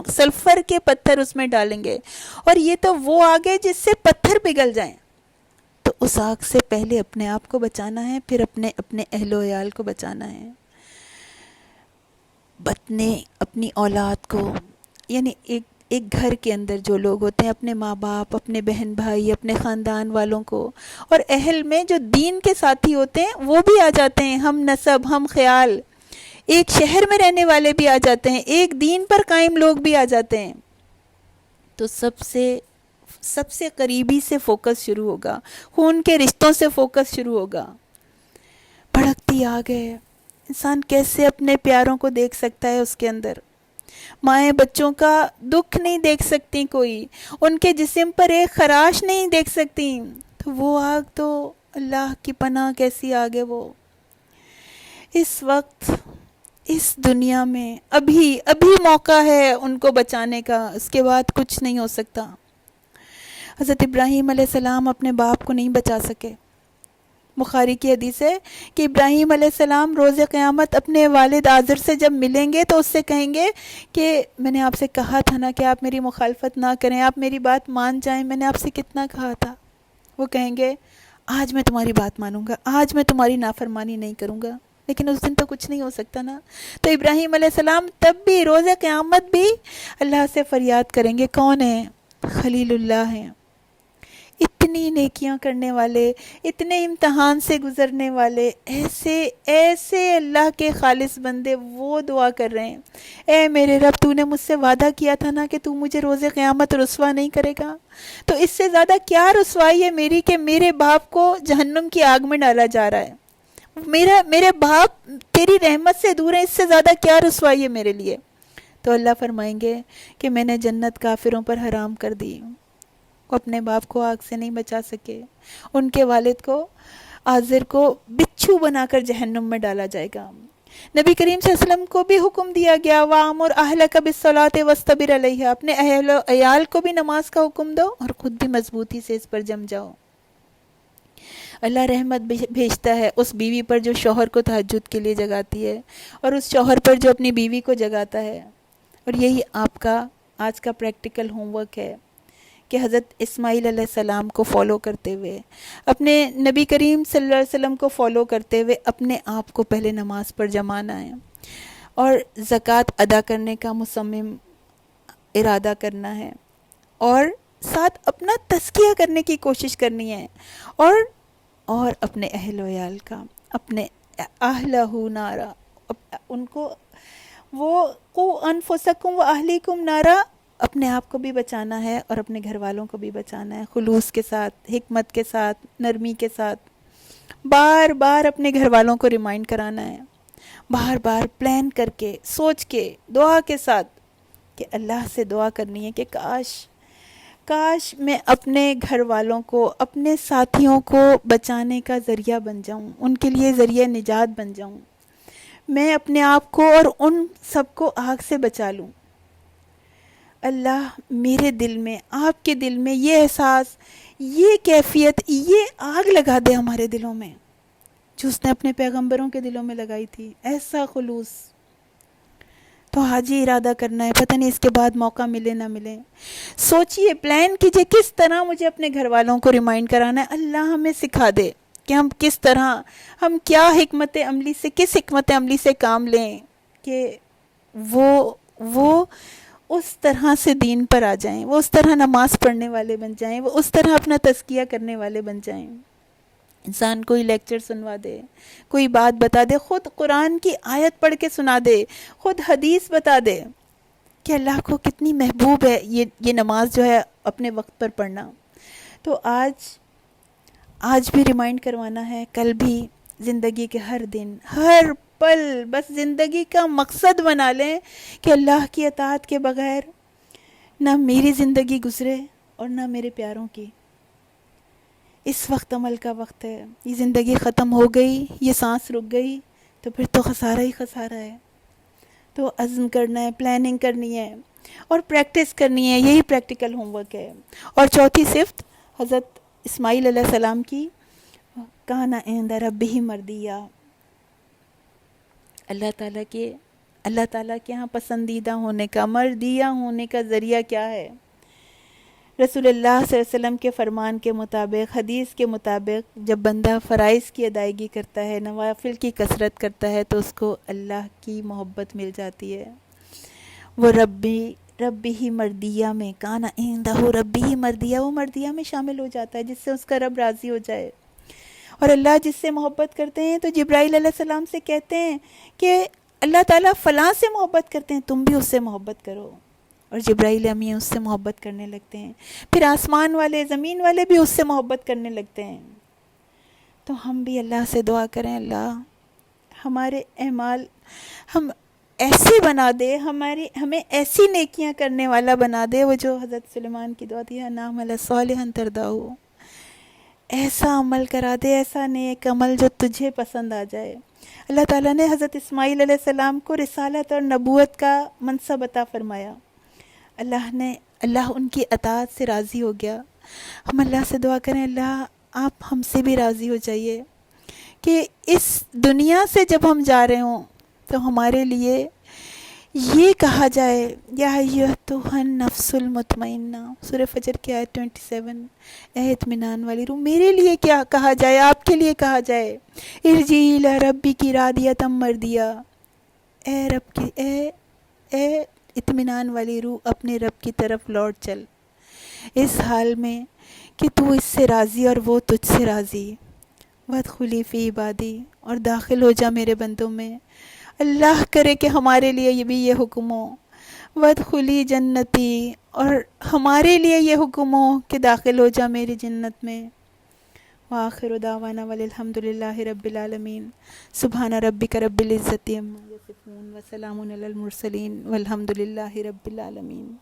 سلفر کے پتھر اس میں ڈالیں گے. اور یہ تو وہ آگ ہے جس سے پتھر پگھل جائیں. تو اس آگ سے پہلے اپنے آپ کو بچانا ہے، پھر اپنے اہل و عیال کو بچانا ہے، اپنی اولاد کو. یعنی ایک گھر کے اندر جو لوگ ہوتے ہیں، اپنے ماں باپ، اپنے بہن بھائی، اپنے خاندان والوں کو، اور اہل میں جو دین کے ساتھی ہوتے ہیں وہ بھی آ جاتے ہیں، ہم نسب، ہم خیال. ایک شہر میں رہنے والے بھی آ جاتے ہیں، ایک دین پر قائم لوگ بھی آ جاتے ہیں. تو سب سے قریبی سے فوکس شروع ہوگا، خون کے رشتوں سے فوکس شروع ہوگا. بھڑکتی آگ ہے، انسان کیسے اپنے پیاروں کو دیکھ سکتا ہے اس کے اندر؟ مائیں بچوں کا دکھ نہیں دیکھ سکتی کوئی، ان کے جسم پر ایک خراش نہیں دیکھ سکتی، تو وہ آگ تو اللہ کی پناہ کیسی آگ ہے وہ۔ اس وقت اس دنیا میں ابھی ابھی موقع ہے ان کو بچانے کا، اس کے بعد کچھ نہیں ہو سکتا۔ حضرت ابراہیم علیہ السلام اپنے باپ کو نہیں بچا سکے۔ بخاری کی حدیث ہے کہ ابراہیم علیہ السلام روز قیامت اپنے والد آزر سے جب ملیں گے تو اس سے کہیں گے کہ میں نے آپ سے کہا تھا نا کہ آپ میری مخالفت نہ کریں، آپ میری بات مان جائیں، میں نے آپ سے کتنا کہا تھا۔ وہ کہیں گے آج میں تمہاری بات مانوں گا، آج میں تمہاری نافرمانی نہیں کروں گا، لیکن اس دن تو کچھ نہیں ہو سکتا نا۔ تو ابراہیم علیہ السلام تب بھی روز قیامت بھی اللہ سے فریاد کریں گے، کون ہیں؟ خلیل اللہ ہیں، اتنی نیکیاں کرنے والے، اتنے امتحان سے گزرنے والے، ایسے ایسے اللہ کے خالص بندے وہ دعا کر رہے ہیں، اے میرے رب تو نے مجھ سے وعدہ کیا تھا نا کہ تو مجھے روز قیامت رسوا نہیں کرے گا، تو اس سے زیادہ کیا رسوائی ہے میری کہ میرے باپ کو جہنم کی آگ میں ڈالا جا رہا ہے، میرے باپ تیری رحمت سے دور ہیں، اس سے زیادہ کیا رسوائی ہے میرے لیے؟ تو اللہ فرمائیں گے کہ میں نے جنت کافروں پر حرام کر دی۔ وہ اپنے باپ کو آگ سے نہیں بچا سکے، ان کے والد کو آزر کو بچھو بنا کر جہنم میں ڈالا جائے گا۔ نبی کریم صلی اللہ علیہ وسلم کو بھی حکم دیا گیا وَأْمُرْ أَهْلَكَ بِالصَّلَاةِ وَاسْتَبِرْ عَلَيْهَا، اپنے اہل و عیال کو بھی نماز کا حکم دو اور خود بھی مضبوطی سے اس پر جم جاؤ۔ اللہ رحمت بھیجتا ہے اس بیوی پر جو شوہر کو تہجد کے لیے جگاتی ہے، اور اس شوہر پر جو اپنی بیوی کو جگاتا ہے۔ اور یہی آپ کا آج کا پریکٹیکل ہوم ورک ہے کہ حضرت اسماعیل علیہ السلام کو فالو کرتے ہوئے، اپنے نبی کریم صلی اللہ علیہ وسلم کو فالو کرتے ہوئے اپنے آپ کو پہلے نماز پر جمانا ہے، اور زکوٰۃ ادا کرنے کا مصمم ارادہ کرنا ہے، اور ساتھ اپنا تزکیہ کرنے کی کوشش کرنی ہے، اور اپنے اہل و عیال کا، اپنے اہلہ نارا، ان کو وہ قو انفسکم و اہلیکم نارا، اپنے آپ کو بھی بچانا ہے اور اپنے گھر والوں کو بھی بچانا ہے، خلوص کے ساتھ، حکمت کے ساتھ، نرمی کے ساتھ، بار بار اپنے گھر والوں کو ریمائنڈ کرانا ہے، بار بار پلان کر کے، سوچ کے، دعا کے ساتھ، کہ اللہ سے دعا کرنی ہے کہ کاش میں اپنے گھر والوں کو، اپنے ساتھیوں کو بچانے کا ذریعہ بن جاؤں، ان کے لیے ذریعہ نجات بن جاؤں، میں اپنے آپ کو اور ان سب کو آگ سے بچا لوں۔ اللہ میرے دل میں، آپ کے دل میں یہ احساس، یہ کیفیت، یہ آگ لگا دے ہمارے دلوں میں جو اس نے اپنے پیغمبروں کے دلوں میں لگائی تھی، ایسا خلوص۔ تو آج ہی ارادہ کرنا ہے، پتہ نہیں اس کے بعد موقع ملے نہ ملے۔ سوچئے، پلان کیجئے کس طرح مجھے اپنے گھر والوں کو ریمائنڈ کرانا ہے۔ اللہ ہمیں سکھا دے کہ ہم کس طرح، ہم کیا حکمت عملی سے، کس حکمت عملی سے کام لیں کہ وہ اس طرح سے دین پر آ جائیں، وہ اس طرح نماز پڑھنے والے بن جائیں، وہ اس طرح اپنا تزکیہ کرنے والے بن جائیں۔ انسان کوئی لیکچر سنوا دے، کوئی بات بتا دے، خود قرآن کی آیت پڑھ کے سنا دے، خود حدیث بتا دے کہ اللہ کو کتنی محبوب ہے یہ نماز جو ہے اپنے وقت پر پڑھنا۔ تو آج بھی ریمائنڈ کروانا ہے، کل بھی، زندگی کے ہر دن، ہر پل، بس زندگی کا مقصد بنا لیں کہ اللہ کی اطاعت کے بغیر نہ میری زندگی گزرے اور نہ میرے پیاروں کی۔ اس وقت عمل کا وقت ہے، یہ زندگی ختم ہو گئی، یہ سانس رک گئی تو پھر تو خسارہ ہی خسارہ ہے۔ تو عزم کرنا ہے، پلاننگ کرنی ہے اور پریکٹس کرنی ہے، یہی پریکٹیکل ہوم ورک ہے۔ اور چوتھی صفت حضرت اسماعیل علیہ السلام کی، کان عند ربہ مردیہ، اللہ تعالیٰ کے ہاں پسندیدہ ہونے کا، مردیہ ہونے کا ذریعہ کیا ہے؟ رسول اللہ صلی اللہ علیہ وسلم کے فرمان کے مطابق، حدیث کے مطابق، جب بندہ فرائض کی ادائیگی کرتا ہے، نوافل کی کثرت کرتا ہے تو اس کو اللہ کی محبت مل جاتی ہے۔ وہ ربی مردیہ میں، کانا عندہ ربی مردیہ، وہ مردیہ میں شامل ہو جاتا ہے جس سے اس کا رب راضی ہو جائے۔ اور اللہ جس سے محبت کرتے ہیں تو جبرائیل علیہ السلام سے کہتے ہیں کہ اللہ تعالیٰ فلاں سے محبت کرتے ہیں، تم بھی اس سے محبت کرو، اور جبرائیل امین اس سے محبت کرنے لگتے ہیں، پھر آسمان والے، زمین والے بھی اس سے محبت کرنے لگتے ہیں۔ تو ہم بھی اللہ سے دعا کریں، اللہ ہمارے اعمال ہم ایسے بنا دے، ہمیں ایسی نیکیاں کرنے والا بنا دے، وہ جو حضرت سلیمان کی دعا تھی، نام علی صالحا ترداؤ، ایسا عمل کرا دے، ایسا نیک عمل جو تجھے پسند آ جائے۔ اللہ تعالیٰ نے حضرت اسماعیل علیہ السلام کو رسالت اور نبوت کا منصب عطا فرمایا، اللہ ان کی اطاعت سے راضی ہو گیا۔ ہم اللہ سے دعا کریں، اللہ آپ ہم سے بھی راضی ہو جائیے کہ اس دنیا سے جب ہم جا رہے ہوں تو ہمارے لیے یہ کہا جائے، یا ایھا النفس المطمئنہ، سورہ فجر کی آیت 27، اے اطمینان والی روح، میرے لیے کیا کہا جائے، آپ کے لیے کہا جائے، ارجعی الی ربک راضیۃ مرضیہ، اے اطمینان والی روح، اپنے رب کی طرف لوٹ چل، اس حال میں کہ تو اس سے راضی اور وہ تجھ سے راضی۔ وادخلی فی عبادی، اور داخل ہو جا میرے بندوں میں۔ اللہ کرے کہ ہمارے لیے بھی یہ حکم ہو، وادخلی جنتی، اور ہمارے لیے یہ حکم ہو کہ داخل ہو جا میری جنت میں۔ وآخر دعوانا والحمد للہ رب العالمین، سبحان ربک رب العزت عما یصفون وسلام علی المرسلین والحمد للہ رب العالمین۔